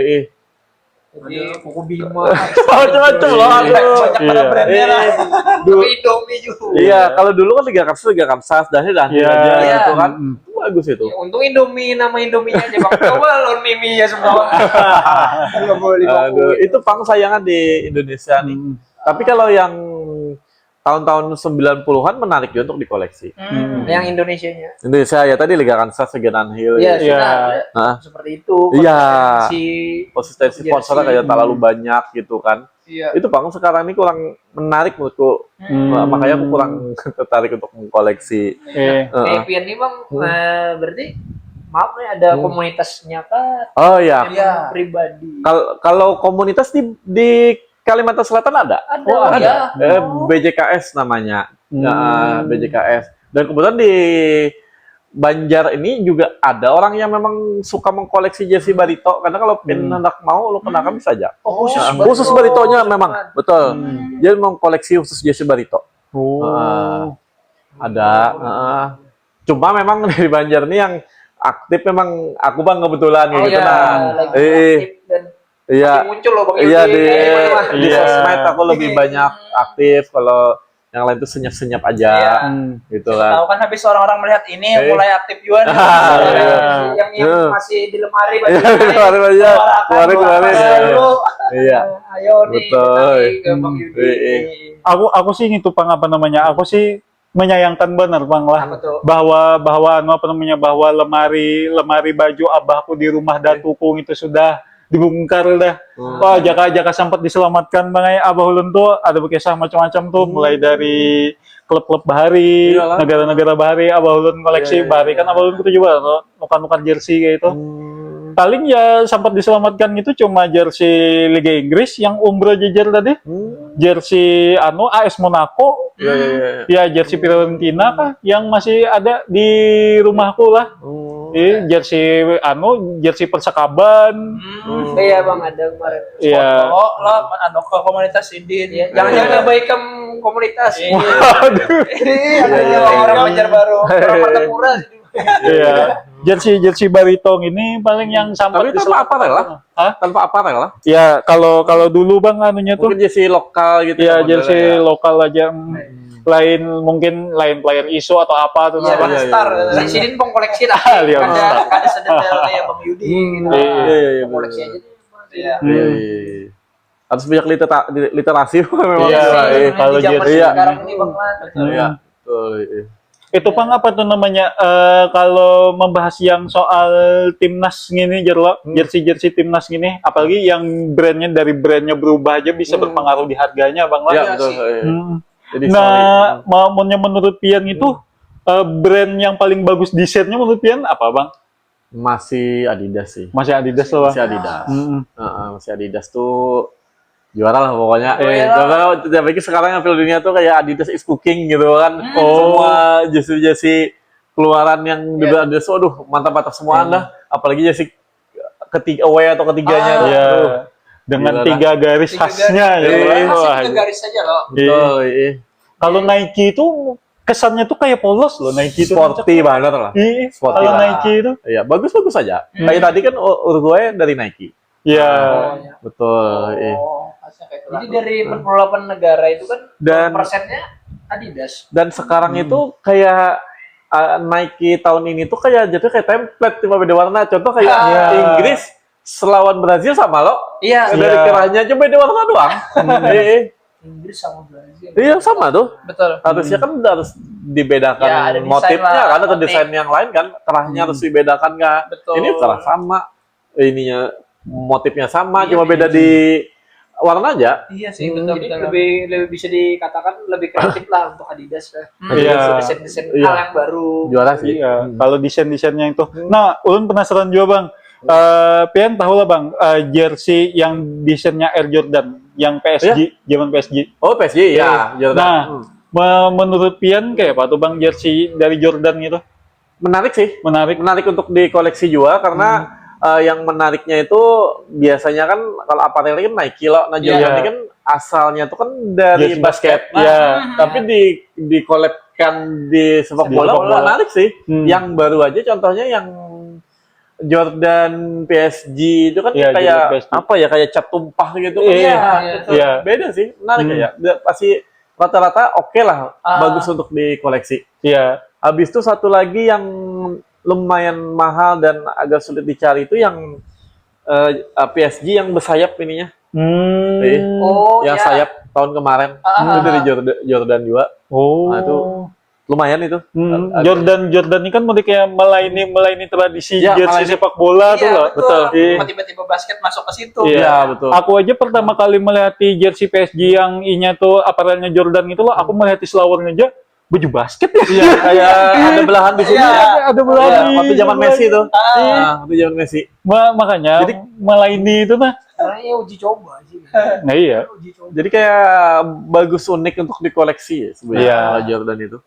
Jadi Kuku Bima. Macam-macam loh. aduh. Banyak pada Iya. brandnya lah. Dulu- Indomie juga. Iya, kalau dulu kan Liga Kansas, dan Iya. aja gitu kan. Mm. Itu bagus itu. Ya, untung Indomie, nama Indominya aja bang. Coba lo Mimi ya semua. Nggak boleh Aduh, itu Pang sayangan di Indonesia nih. Tapi kalau yang tahun-tahun 90-an menarik juga untuk dikoleksi. Yang Indonesianya. Indonesia ya tadi Liga Kansas, Segenan Hill. Iya, ya. sudah. Hah? Seperti itu. Iya. Si Konsistensi sponsornya kayak terlalu banyak gitu kan. Iya. Itu Pang sekarang ini kurang menarik menurutku. Makanya aku kurang tertarik untuk mengkoleksi. kayak Pian ini bang, berarti maaf nih ada komunitasnya kah? Oh iya. Yang pribadi. Kalau komunitas di Kalimantan Selatan ada. Ada, Oh, ada. ya. BJKS namanya. Ya, BJKS. Dan kebetulan di Banjar ini juga ada orang yang memang suka mengkoleksi jersey Barito. Karena kalau hendak mau lo kenakan bisa aja. Oh, khusus Nah, Barito. khusus Baritonya memang betul. Dia mengkoleksi khusus jersey Barito. Ada. Cuma memang dari Banjar ini yang aktif memang aku bang kebetulan Oh gitu iya, nah. lagi aktif dan Iya. masih muncul loh bang. Iya Yudi. di Iya. sosmed aku lebih banyak aktif, kalau yang lain tuh senyap-senyap aja gitu Tahu kan. kan habis orang-orang melihat ini mulai aktif juga nih. Iya. yang masih di lemari Iya, kemarin aja. Kemarin. Iya. Ayo nih Betul. kita nih ke Bang Yudi. Aku sih gitu Pang, apa namanya? Aku sih menyayangkan benar Bang lah. Apa tuh? bahwa bahwa lemari baju abahku di rumah datukung itu sudah dibongkar dah. Wah, jaka sempat diselamatkan Bang. Abah ulun tuh ada berkisah macam-macam tuh, mulai dari klub-klub bahari, Iyalah. negara-negara bahari, abah ulun koleksi bahari kan abah ulun itu juga nukan-nukan jersey kayak itu. Paling ya sempat diselamatkan itu cuma jersey Liga Inggris yang umroh jajar tadi. Jersey AS Monaco. Iya. Ya jersey Fiorentina kah yang masih ada di rumahku lah. Jersey Persakaban. Iya bang, ada kemarin. Iya. Oh, lo ada ke komunitas Idin. Iya, jangan abaikan komunitas. Ada orang Banjar baru. Orang Martapura. Iya. Jersey Baritong ini paling yang sampai Tapi tanpa aparel lah. Hah? Tanpa aparel lah. Ya kalau dulu Bang anunya tuh Mungkin jersey lokal gitu. ya modelnya jersey ya. lokal aja. Mungkin lain player ISO atau apa tuh. Iya, namanya. Bang Star. Si Sidin pengkoleksi lah. Lihat Ada sedetail kayak Bang Yudi gitu. Iya. Koleksi aja. Iya. Iya. Harus banyak literasi memang. Iya, Sih, kalau di zaman jersey sekarang ini bang. Iya. Betul. Iya. Itu Pang apa tuh namanya? Kalau membahas yang soal timnas gini, jersey timnas gini, apalagi yang dari brandnya berubah aja bisa berpengaruh di harganya, Bang lah. Iya, betul. Iya. Jadi Nah, menurut Pian itu brand yang paling bagus desainnya menurut Pian apa, Bang? masih Adidas sih. Masih Adidas loh, Bang. Masih Adidas. Mm-mm. Masih Adidas tuh juara lah pokoknya. Juara. Karena apalagi sekarang yang Piala Dunia tuh kayak Adidas is cooking gitu kan. Semua jersey keluaran yang dari Adidas, waduh mantap-mantap semua dah. Apalagi jersey ketiga away atau ketiganya tuh. Iya. Aduh, Dengan gila 3 garis khasnya ya. Iya. Bang. Wah, Masih 3 garis aja loh. betul. Iya. Kalau Nike itu kesannya tuh kayak polos loh Nike itu. Sporty banget lah. Iya, Sporty kalau lah. Nike itu. Iya, bagus-bagus aja. Kayak tadi kan Uruguay dari Nike. Iya. Betul. iya. Harusnya kayak itu. Jadi dari 48 negara itu kan Dan- persennya Adidas. Dan sekarang itu kayak Nike tahun ini tuh kayak jatuh kayak template cuma beda warna. Contoh kayak Iya. Inggris selawan Brazil sama lo. Iya. Dari Iya. kerahnya cuma beda warna doang. Inggris sama Brazil. Iya sama tuh. Betul. Harusnya kan harus dibedakan Ya, ada desain motifnya lah, kan atau motif. desain yang lain kan kerahnya harus dibedakan nggak? Betul. Ini kerah sama, ininya motifnya sama, Iya, cuma iya. beda di warna aja. Iya sih, betul. Jadi Betul. lebih bisa dikatakan lebih kreatif lah untuk Adidas lah. Iya. Desain-desain Iya. hal yang baru. Juara sih. Iya, kalau desain-desainnya itu. Nah, Ulun penasaran juga Bang. Pian tahu lah Bang, jersey yang desainnya Air Jordan, yang PSG, zaman PSG. Oh PSG ya, Jordan. Nah, menurut Pian kayak apa tuh Bang jersey dari Jordan gitu? Menarik sih. Menarik. Menarik untuk dikoleksi juga karena yang menariknya itu biasanya kan kalau apparel kan Nike loh. Nah, Jordan Iya. ini kan asalnya tuh kan dari Jersey basket. basket, iya. Tapi dikolekkan di sepak Di bola sepak bola. menarik sih. Hmm. Yang baru aja contohnya yang Jordan PSG itu kan Iya, kayak Jordan PSG. apa ya, kayak cat tumpah gitu kan. Iya, betul. iya. Beda sih, menarik Hmm. ya. Pasti rata-rata oke lah, bagus untuk dikoleksi. Iya. Habis itu satu lagi yang lumayan mahal dan agak sulit dicari itu yang PSG yang bersayap ininya. Iya. Oh, Yang ya. sayap tahun kemarin. Itu dari Jordan juga. Oh. Nah, itu lumayan itu. Jordan ini kan mulai kayak melayani tradisi Ya, jersey melayani. sepak bola tuh loh. Betul. Iya. Tiba-tiba basket masuk ke situ. Iya, betul. Aku aja pertama kali melihat jersey PSG yang inya tuh aparelnya Jordan gitu loh, aku melihat di selawar aja baju basket ya. Iya, kayak ada belahan di sini. Iya, ada belahan Iya, di waktu zaman sebelah. Messi tuh. Iya. Waktu zaman Messi. Makanya Jadi- melayani itu nah. Karena ya uji coba sih. Nah iya. Uji coba. Jadi kayak bagus unik untuk dikoleksi ya sebenarnya Iya. kalau Jordan itu.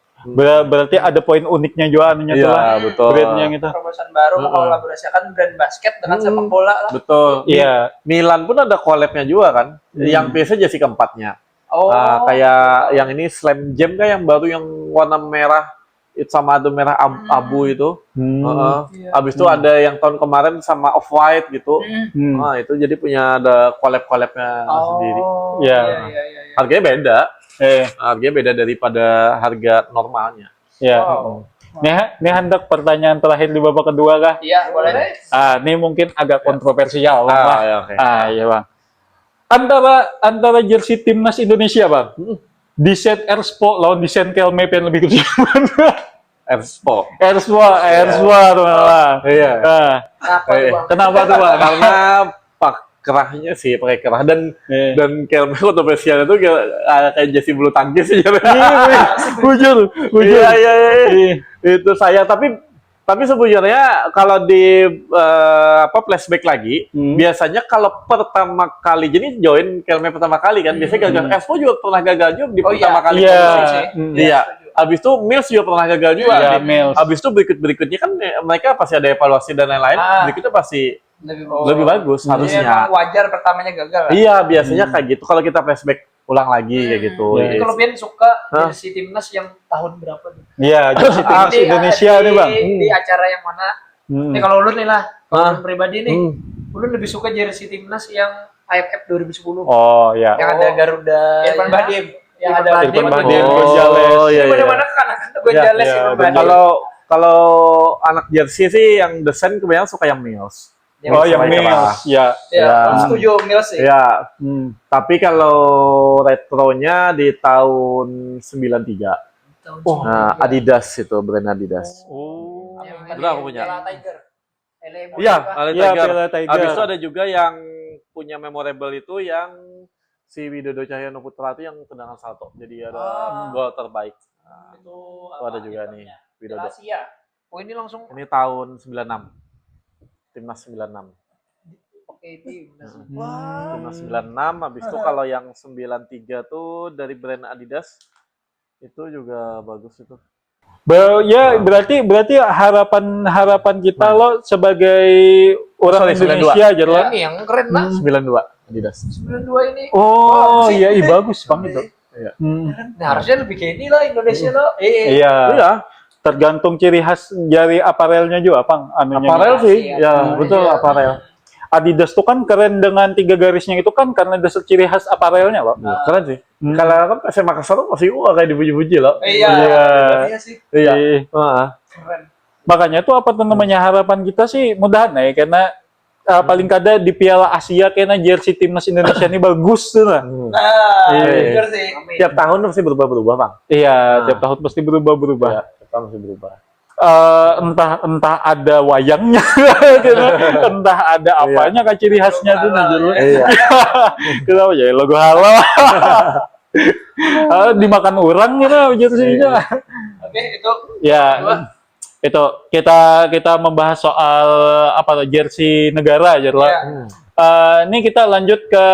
Berarti ada poin uniknya juga anunya tuh Iya, lah. betul. Brandnya gitu. Terobosan baru mengkolaborasikan brand basket dengan sepak bola lah. Betul. Iya. Milan pun ada collab-nya juga kan. Yang biasa jersey keempatnya. Oh. Kayak yang ini Slam Jam kan yang baru yang warna merah itu sama ada merah abu itu. Abis itu ada yang tahun kemarin sama Off White gitu. Hmm. Nah, itu jadi punya ada collab-collabnya sendiri. Iya. Iya. Harganya beda. Eh, Harganya beda daripada harga normalnya. ya. Wow. Nih hendak pertanyaan terakhir di babak kedua kah? Iya, boleh. Ini mungkin agak kontroversial Bang. Ya, oke. Iya Bang. Antara jersey timnas Indonesia Bang, desain Erspo lawan desain Kelme yang lebih kecil mana? Erspo. Erspo tuh malah. Iya. Nah, Apa tuh, Bang? kenapa tuh Bang? Karena kerahnya sih pakai kerah dan Eh. Kelme kontroversial itu kayak jersey bulu tangkis sih. Bujur. Iya. Iya. Itu saya tapi sebenarnya kalau di flashback lagi biasanya kalau pertama kali jadi join Kelme pertama kali kan biasanya gagal. Espo juga pernah gagal juga di pertama kali Iya. kompetisi. Iya. Abis itu Mills juga pernah gagal juga. Iya, Mills. Abis itu berikutnya kan mereka pasti ada evaluasi dan lain-lain. Berikutnya pasti lebih bagus Jadi harusnya. emang wajar pertamanya gagal. Iya, biasanya kayak gitu. Kalau kita flashback ulang lagi kayak gitu. Iya. Jadi kalau Pian suka jersey timnas yang tahun berapa nih? Iya, jersey timnas Indonesia nih Bang. Di acara yang mana? Nih kalau ulun nih lah, kalau ulun pribadi nih, ulun lebih suka jersey timnas yang AFF 2010. Oh ya. Yang ada Garuda, Irfan Bahdim. yang ada Irfan Bahdim. Bahdim, Oh, Gonzales. iya, iya. Mana-mana kan Gonzales Iya, Irfan Bahdim. Kalau anak jersey sih yang desain kebanyakan suka yang Mills. Oh, yang Mills. Mills. Ya. Ya, Ya. setuju Mills sih. Ya, tapi kalau retronya di tahun 93. Nah, Adidas itu brand Adidas. Oh. Itu aku punya. Piala Tiger. Iya, Iya, Piala Tiger. Habis itu ada juga yang punya memorable itu yang si Widodo Cahyono Putra itu yang tendangan salto. Jadi ada gol terbaik. Nah, Itu itu ada juga nih Widodo. Asia. Oh ini langsung Ini tahun 96. Timnas 96. oke timnas. Timnas 96, habis itu kalau yang 93 tuh dari brand Adidas itu juga bagus itu. Ya berarti harapan kita lo sebagai orang Sorry, Indonesia aja lo. Ini yang keren lah. 92 Adidas. 92 ini. Oh iya, bagus Bang itu. Nah, harusnya lebih kayak ini lah Indonesia lo. Iya. Iya. Tergantung ciri khas dari aparelnya juga, Pang. Anunya Aparel gitu. sih, Iya, ya aparel betul aja. aparel. Adidas tuh kan keren dengan 3 garisnya itu kan karena dasar ciri khas aparelnya loh. Keren sih. Kalau kan SMA Makassar tuh masih kayak dipuji-puji loh. Iya. Iya. Iya sih. Iya. Iya. Heeh. Keren. Makanya tuh apa tuh namanya harapan kita sih mudahan ya karena paling kada di Piala Asia kayaknya jersey timnas Indonesia ini bagus tuh nah. Nah, Iya. bener sih. Amin. Tiap tahun pasti berubah-berubah, Bang. Iya, tiap tahun pasti berubah-berubah. Iya, tiap tahun pasti berubah. Entah ada wayangnya, gitu. Entah ada apanya kan ciri khasnya tuh nah jelas. Iya. Kenapa ya logo halal. Dimakan orang gitu jersey-nya. Oke, itu Ya, itu kita membahas soal apa tuh jersey negara aja lah. Iya. Ini kita lanjut ke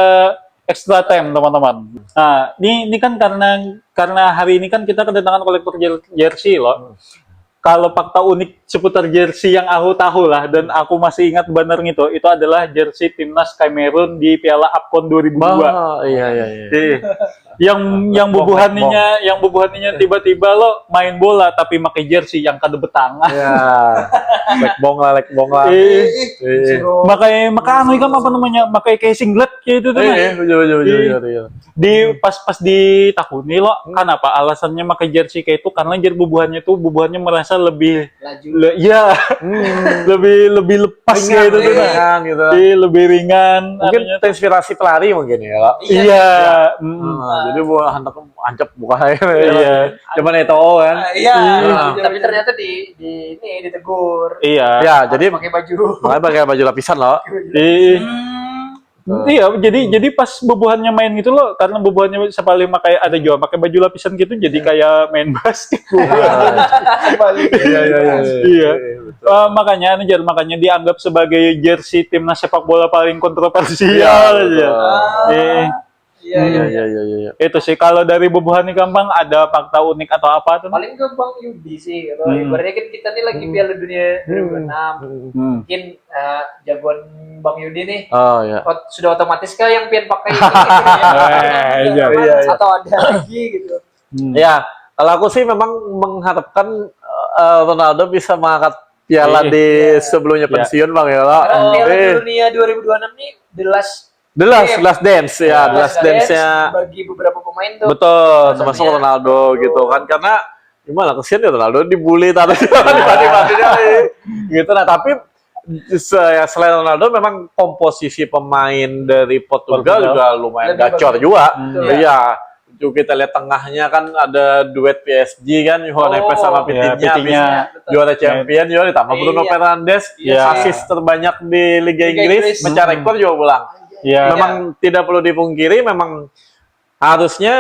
extra time teman-teman. Nah, ini kan karena hari ini kan kita kedatangan kolektor jersey loh. Kalau fakta unik seputar jersey yang aku tahu lah dan aku masih ingat benar gitu, itu adalah jersey timnas Kamerun di Piala AFCON 2002. Oh, iya. Yang bubuhaninya tiba-tiba lo main bola tapi pakai jersey yang kada betang. Iya. Lek bong lah. Iya. Makai anu kan apa namanya? Makai kayak singlet kayak itu tuh. Iya, betul. Di pas ditakuni lo kan apa alasannya pakai jersey kayak itu karena bubuhannya merasa lebih Laju. lebih lepas kayak itu tuh. Nah. Ringan gitu. Iya, lebih ringan. Mungkin anunya. inspirasi pelari mungkin ya. Kak. Iya. Jadi buat hantak ancap buka Iya. Cuman itu kan. Iya. Tapi ternyata ini ditegur. Iya. Ya, jadi Pakai baju. makanya pakai baju lapisan loh. Iya, jadi pas bubuhannya main gitu loh, karena bubuhannya sekali pakai ada juga pakai baju lapisan gitu, jadi kayak main basket. Iya. Makanya dianggap sebagai jersey timnas sepak bola paling kontroversial aja. Iya. Itu sih kalau dari bubuhan nih gampang ada fakta unik atau apa tuh? Paling ke Bang Yudi sih. Kalau ibaratnya kan kita nih lagi Piala Dunia 2026. Mungkin jagoan Bang Yudi nih Oh ya. sudah otomatis kah yang pian pakai ini? Iya. Atau ada lagi gitu. Ya, kalau aku sih memang mengharapkan Ronaldo bisa mengangkat piala di sebelumnya pensiun Bang ya. Karena Piala Dunia 2026 nih The Last Dance ya, The Last Dance-nya bagi beberapa pemain tuh. betul, termasuk Ronaldo gitu kan karena gimana kesian ya Ronaldo dibully tadi dibanding-bandingnya gitu. Nah, tapi selain Ronaldo memang komposisi pemain dari Portugal juga lumayan Lebih gacor bagus. juga. Betul. Iya. Juga kita lihat tengahnya kan ada duet PSG kan, Johan Neves sama Vitinha, Vitinha. juara champion juga ditambah Bruno Iya. Fernandes, Iya. assist terbanyak di Liga Liga Inggris, Inggris. pecah rekor juga pulang. Iya. Memang tidak perlu dipungkiri, memang harusnya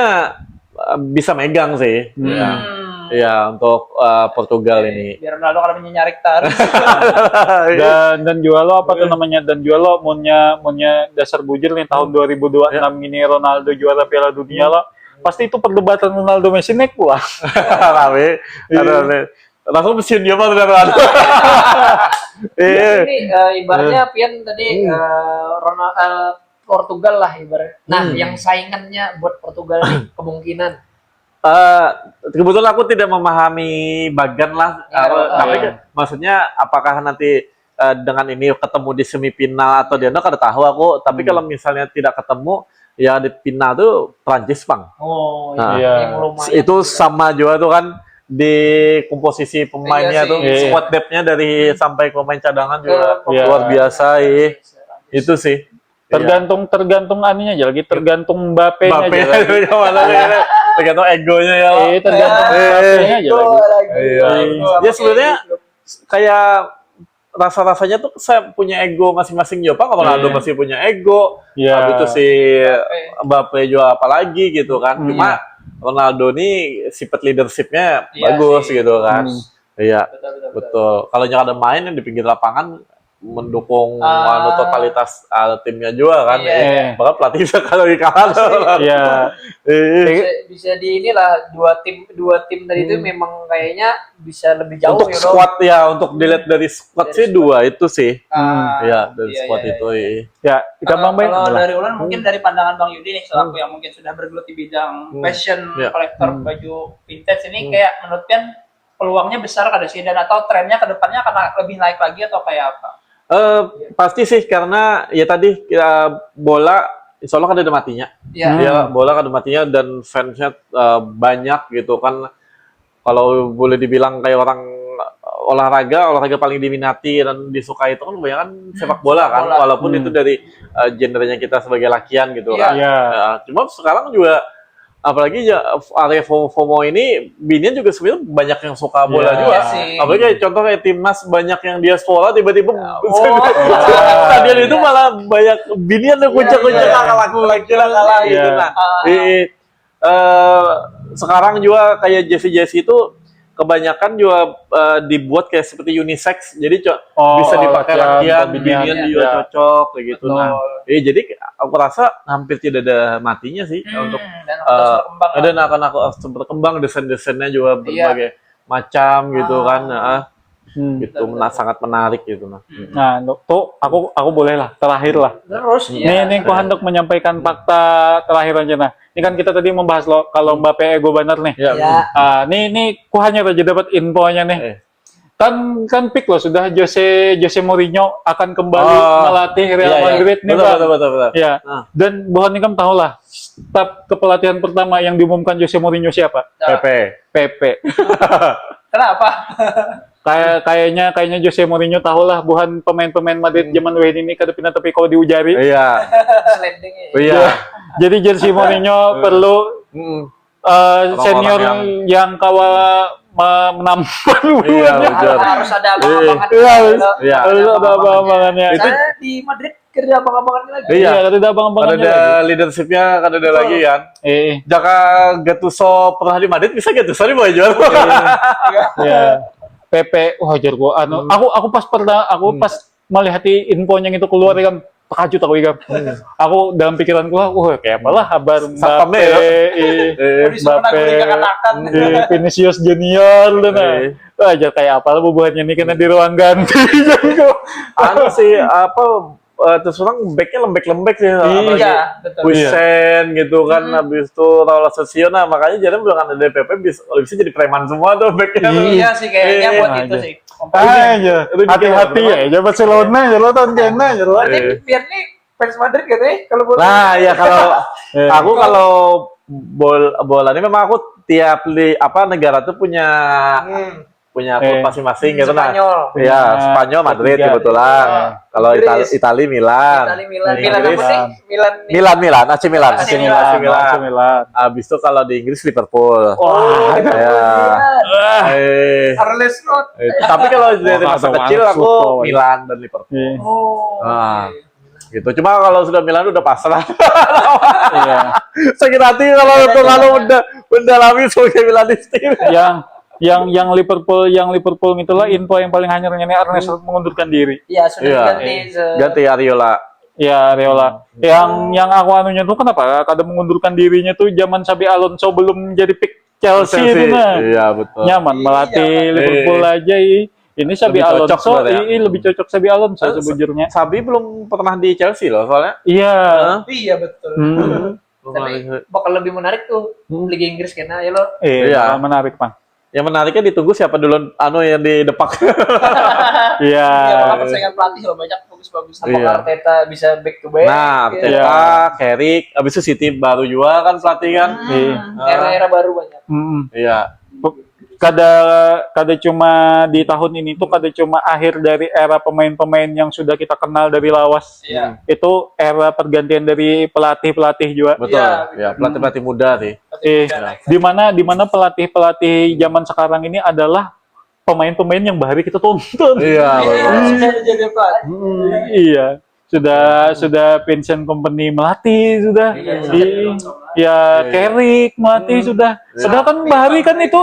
bisa megang sih. Ya, untuk Portugal ini. Biar Ronaldo kalau menyarik taruh. Dan juga lo apa tuh namanya? Dan juga lo maunya dasar bujur nih tahun 2026 ini Ronaldo juara Piala Dunia lo. Pasti itu perdebatan Ronaldo Messi naik wah. Rame. Langsung mesin dia mah Ronaldo. Ini ibaratnya pian tadi Portugal lah ibaratnya. Nah, yang saingannya buat Portugal nih kemungkinan. Kebetulan aku tidak memahami bagan lah, tapi maksudnya apakah nanti dengan ini ketemu di semifinal atau di kada tahu aku. Tapi kalau misalnya tidak ketemu, ya di final tuh Prancis Bang. Oh, Nah, iya. yang lumayan. Itu sama juga tuh kan di komposisi pemainnya Iya tuh sih. squad depth-nya dari sampai ke pemain cadangan juga Iya. luar biasa itu sih. Tergantung aninya aja lagi, tergantung Mbappe-nya Mbappe aja lagi. tergantung egonya ya. Tergantung Mbappe-nya aja lagi. Dia sebenarnya kayak rasa-rasanya tuh saya punya ego masing-masing juga. Pak Ronaldo masih punya ego. Iya. Habis itu si Mbappe juga apalagi gitu kan. Cuma Ronaldo nih sifat leadership-nya Iya bagus sih. gitu kan. Iya. Betul. Betul. Kalau ada main yang di pinggir lapangan mendukung Ah. totalitas timnya juga kan. Iya. Bahkan pelatih bisa kalau kalah. Iya. Bisa di inilah dua tim tadi itu memang kayaknya bisa lebih jauh Untuk squad ya, untuk dilihat dari squad sih dua itu sih. Iya, dari squad itu. Iya. Ya, gampang banget. Kalau dari Ulan mungkin dari pandangan Bang Yudi nih selaku yang mungkin sudah bergelut di bidang fashion Iya. kolektor baju vintage ini kayak menurut Pian peluangnya besar kada sih dan atau trennya ke depannya akan lebih naik lagi atau kayak apa? Pasti sih karena ya tadi bola insya Allah kan ada matinya. Iya. Ya bola kan ada matinya dan fansnya banyak gitu kan. Kalau boleh dibilang kayak orang olahraga paling diminati dan disukai itu kan kebanyakan sepak bola kan, bola. walaupun itu dari gendernya kita sebagai lakian gitu Iya. kan. Iya. Cuma sekarang juga apalagi ya area FOMO ini binian juga sebenarnya banyak yang suka bola Iya. juga. Iya sih. Apalagi kayak contoh kayak timnas banyak yang diaspora tiba-tiba stadion itu iya. malah banyak binian yang kuncak-kuncak iya. laki-laki kalah gitu. Iya. Nah, sekarang juga kayak jersey itu kebanyakan juga dibuat kayak seperti unisex, jadi bisa dipakai latihan, binian juga ya. cocok kayak gitu. Betul. Nah, jadi aku rasa hampir tidak ada matinya sih untuk Dan terus berkembang. ada anak-anak berkembang, desain-desainnya juga Iya. berbagai macam gitu kan. Gitu sangat menarik gitu. Nah, tuh aku boleh lah terakhir lah. Terus Ini aku hendak menyampaikan fakta terakhir aja nah. Ini kan kita tadi membahas loh kalau Mbappe ego benar nih. Ya, ya. Nih ku hanya aja dapat infonya nih. Kan pick loh sudah Jose Mourinho akan kembali melatih Real Madrid nih Bang. Betul. Ya. Dan Bohan ini kan tahu lah staf kepelatihan pertama yang diumumkan Jose Mourinho siapa? Pepe. Kenapa? Kayaknya Jose Mourinho tahu lah Bohan pemain-pemain Madrid zaman Wayne ini kada pindah tapi kau diujari. Iya. Sliding ya. Iya. Jadi jersey Mourinho perlu senior yang kawal menampan. Iya, betul. Harus ada abang-abangan. Iya, harus ada abang-abangannya. Saya di Madrid kerja abang-abangan lagi. Iya. Ada abang-abangannya. Ada leadershipnya, kan ada lagi kan. Jaka Gattuso pernah di Madrid, bisa Gattuso di mau jual. Iya. Pepe, wajar gua. Aku pas melihat infonya itu keluar kan terkejut aku kan. Aku dalam pikiranku, wah kayak apalah kabar Mbappe, Mbappe, Vinicius Junior dan wajar kayak apalah bubuhannya ini karena di ruang ganti. Anu sih terus orang backnya lembek-lembek sih. Iya, betul. Kusen gitu kan, habis itu Raul Asensio, nah makanya jadi bilang ada DPP bisa jadi preman semua tuh backnya. Iya sih kayaknya buat itu sih. Aja, hati-hati ya, Barcelona ya lo tahun kena ya lo. Berarti biar nih fans Madrid katanya kalau boleh. Nah ya kalau bola ini memang aku tiap negara tuh punya klub masing-masing gitu nah. Iya, Spanyol Madrid kebetulan. Kalau Italia Milan. Milan, AC Milan. Habis itu kalau di Inggris Liverpool. Wah, Arles Slot. Tapi kalau dari masa kecil aku Milan dan Liverpool. Gitu. Cuma kalau sudah Milan udah pasrah. Iya. Sakit hati kalau udah mendalami sebagai Milanisti. Yang Liverpool itulah info yang paling hanyarnya ini Ernest mengundurkan diri. Iya, sudah ganti Ariola. Ya, Ariola. Yang aku anunya tuh kenapa kada mengundurkan dirinya tuh zaman Xabi Alonso belum jadi pick Chelsea itu nah. Iya, betul. Nyaman melatih Liverpool aja. Ini Xabi Alonso lebih cocok Xabi Alonso sebujurnya. Xabi belum pernah di Chelsea loh soalnya. Iya. Iya, betul. Tapi bakal lebih menarik tuh Liga Inggris karena ya lo. Iya, menarik, Bang. Yang menariknya ditunggu siapa dulu yang di depak. Iya. Ya, persaingan pelatih loh banyak bagus-bagus. Apakah Arteta bisa back to back? Nah, Arteta, Carrick, abis itu City baru juga kan pelatih kan. Era-era baru banyak. Iya. Kada cuma di tahun ini tuh kada cuma akhir dari era pemain-pemain yang sudah kita kenal dari lawas. Iya. Itu era pergantian dari pelatih-pelatih juga. Betul. Ya, pelatih-pelatih muda sih. Di mana pelatih-pelatih zaman sekarang ini adalah pemain-pemain yang baru kita tonton. Iya, Sudah jadi pelatih. Iya. Sudah pension company melatih sudah. Carrick melatih sudah. Sedangkan Bahari kan itu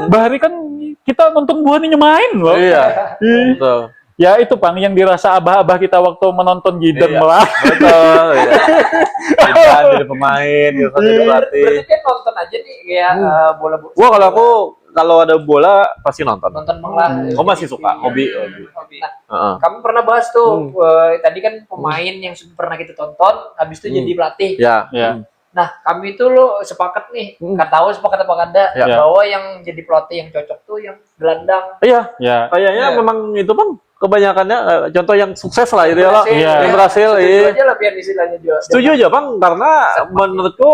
Bahari kan kita nonton buahnya main loh. Iya. Betul. Ya itu Pang yang dirasa abah-abah kita waktu menonton Gideon Iya. malah. Betul. Ya. Jidan jadi pemain, Irfan jadi pelatih. Berarti kan nonton aja nih kayak bola. Gua kalau ada bola pasti nonton. nonton malah. Gua masih suka hobi. Hobi. Nah, Heeh. kami pernah bahas tuh tadi kan pemain yang pernah kita tonton, habis itu jadi pelatih. Ya. Ya. Nah, kami itu lo sepakat nih, nggak tahu sepakat apa kagak, Ya. bahwa yang jadi pelatih yang cocok tuh yang gelandang. Iya, Ya. kayaknya Iya. memang itu Bang kebanyakannya contoh yang sukses lah itu ya lah. Iya. Yang berhasil. Setuju Iya. aja lah biar istilahnya juga. Setuju aja Bang karena menurutku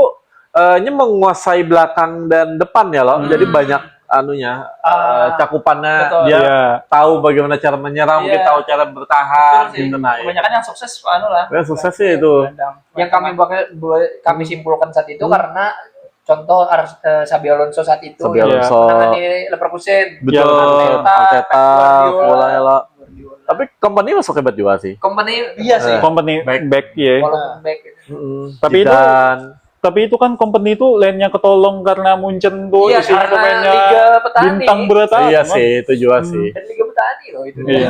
ini menguasai belakang dan depan ya loh. Jadi banyak anunya cakupannya Betul. dia Iya. tahu bagaimana cara menyerang, mungkin Iya. tahu cara bertahan Betul sih. gitu nah. Ya. Kebanyakan yang sukses anu lah. Ya, sukses sih itu. Yang kami simpulkan saat itu karena contoh Xabi Alonso saat itu Xabi yang Alonso. menangani Leverkusen. Betul, Arteta, Arteta, Guardiola. Guardiola. Guardiola. Tapi company masuk hebat juga sih. Company Iya sih. Company back ya. walaupun back. Tapi itu- Tapi itu kan company itu lainnya ketolong karena Munchen tuh Iya, isinya karena pemainnya Liga Petani. bintang berat. Iya sih, itu juga sih. Dan Liga Petani loh itu. Iya.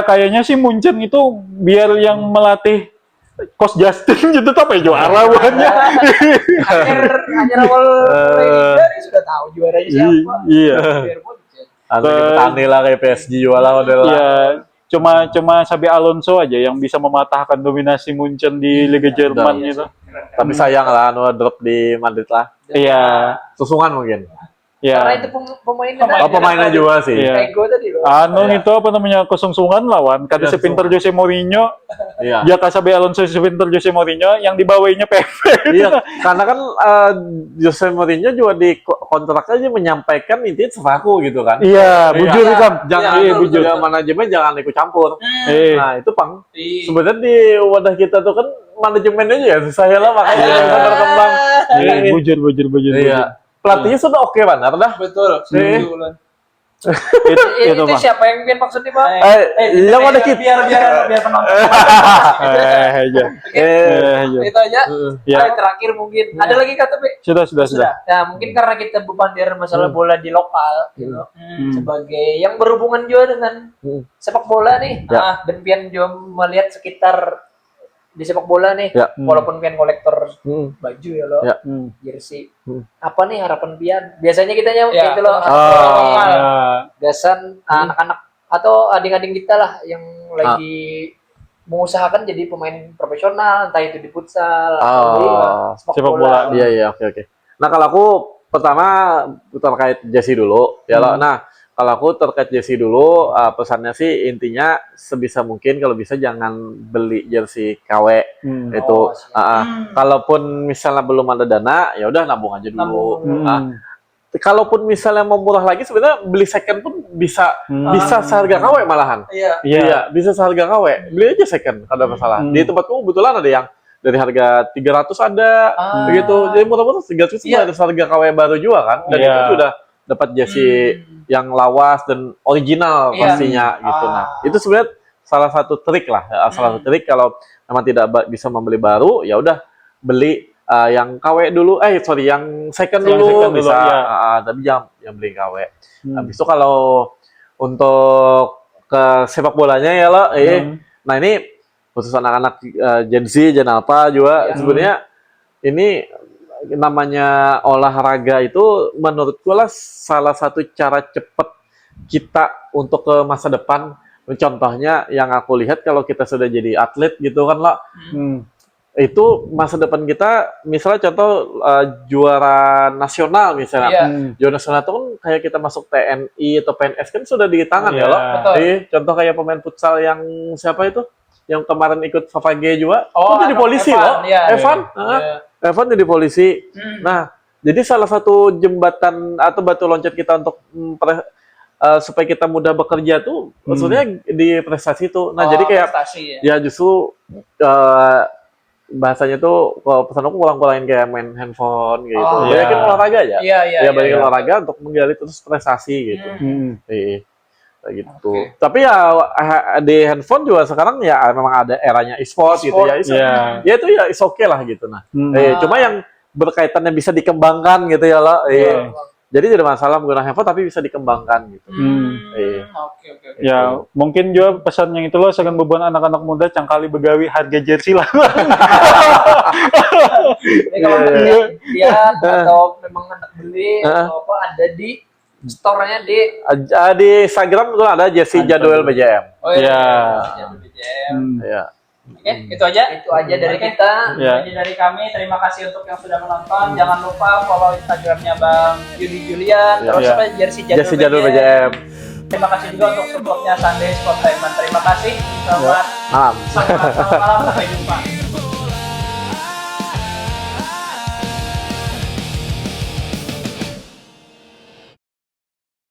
Kayaknya sih Munchen itu biar yang melatih Coach Justin gitu tapi juara buatnya. Hanya awal Liga nih sudah tahu juaranya siapa. Iya. Biar Munchen. Liga Petani lah kayak PSG juga lah udah lah. Iya. Cuma Xabi Alonso aja yang bisa mematahkan dominasi Munchen di Liga Jerman gitu. Tapi sayang lah anu drop di Madrid lah. Iya. Susungan mungkin. Karena Iya. itu pemainnya. Oh, pemainnya juga sih. Iya. Ego tadi loh. Itu apa namanya kesungsungan lawan kata sepinter Jose Mourinho. Iya. Ya Xabi Alonso sepinter Jose Mourinho yang dibawainya Pepe. Iya, karena kan Jose Mourinho juga di kontrak aja menyampaikan intinya seraku gitu kan. Iya, bujur Iya. kan. Jangan Iya, bujur. manajemen jangan ikut campur. Nah, itu Pang. Iya. Sebenarnya di wadah kita tuh kan manajemennya ya susah ya lah makanya bisa berkembang. Iya, bujur. Iya. Pelatihnya sudah oke benar dah. Betul. Setuju, Lon. Itu Itu Bang. siapa yang bikin maksudnya Pak? Yang ada kita. biar penonton. Aja. Itu aja. Ya. Yang terakhir mungkin ada lagi kata Pe? Sudah. Nah, mungkin karena kita bebandir masalah bola di lokal gitu. Sebagai yang berhubungan juga dengan sepak bola nih. Ya. Dan Pian juga melihat sekitar di sepak bola nih. Ya. Walaupun Pian kolektor baju ya loh. Ya. Jersey. Apa nih harapan Pian? Biasanya kita Ya, gitu loh. Gasan anak-anak atau adik-adik kita lah yang lagi mengusahakan jadi pemain profesional, entah itu di futsal atau di sepak bola. Iya, oke. Nah, kalau aku pertama terkait jersey dulu, ya loh. Nah, kalau aku terkait jersey dulu, pesannya sih intinya sebisa mungkin kalau bisa jangan beli jersey KW itu. Kalaupun misalnya belum ada dana, ya udah nabung aja dulu. Kalaupun misalnya mau murah lagi, sebenarnya beli second pun bisa seharga KW malahan. Iya, bisa seharga KW. Beli aja second, ada masalah. Di tempatku kebetulan ada yang dari harga 300 ada begitu. Jadi murah-murah 300 ada harga KW baru juga kan. Dan itu sudah dapat jersey yang lawas dan original pastinya gitu. Nah, itu sebenarnya salah satu trik lah. Salah satu trik kalau memang tidak bisa membeli baru, ya udah beli yang KW dulu, yang second dulu bisa, tapi jangan beli KW. Habis itu kalau untuk ke sepak bolanya ya lo, nah ini khusus anak-anak Gen Z, Gen Alpha juga sebenarnya ini namanya olahraga itu menurutku lah salah satu cara cepat kita untuk ke masa depan. Contohnya yang aku lihat kalau kita sudah jadi atlet gitu kan lo. Itu masa depan kita, misalnya contoh juara nasional misalnya, juara nasional itu kan kayak kita masuk TNI atau PNS kan sudah di tangan ya loh. Contoh kayak pemain futsal yang siapa itu, yang kemarin ikut Favage juga, itu jadi polisi loh, Evan jadi polisi. Nah, jadi salah satu jembatan atau batu loncat kita untuk supaya kita mudah bekerja tuh, maksudnya di prestasi itu. Nah, jadi kayak ya justru bahasanya tuh kalau pesan aku kurang-kurangin kayak main handphone gitu. Banyakin olahraga aja. Ya banyakin olahraga untuk menggali terus prestasi gitu. Kayak gitu. Tapi ya di handphone juga sekarang ya memang ada eranya e-sport gitu ya. Ya itu ya is okay lah gitu. Nah, cuma yang berkaitannya bisa dikembangkan gitu ya lah. Jadi tidak masalah menggunakan handphone tapi bisa dikembangkan gitu. Iya. Oke. Ya, mungkin juga pesan yang itu loh, sekan beban anak-anak muda cangkali begawi harga jersey lah. Jadi kalau kalian lihat atau memang hendak beli atau apa, ada di store-nya di Di Instagram tuh ada jersey jadwal BJM. Oh Iya. Iya. Oke, itu aja. itu aja dari kita. Ya. Jadi dari kami, terima kasih untuk yang sudah menonton. Jangan lupa follow Instagramnya Bang Yudi Julian, Ya. terus Ya. apa jersey Jersey jadul jadwal BJM. BJM. Terima kasih juga untuk supportnya Sunday Sport Diamond. Terima kasih. Selamat Malam. selamat malam. Sampai jumpa.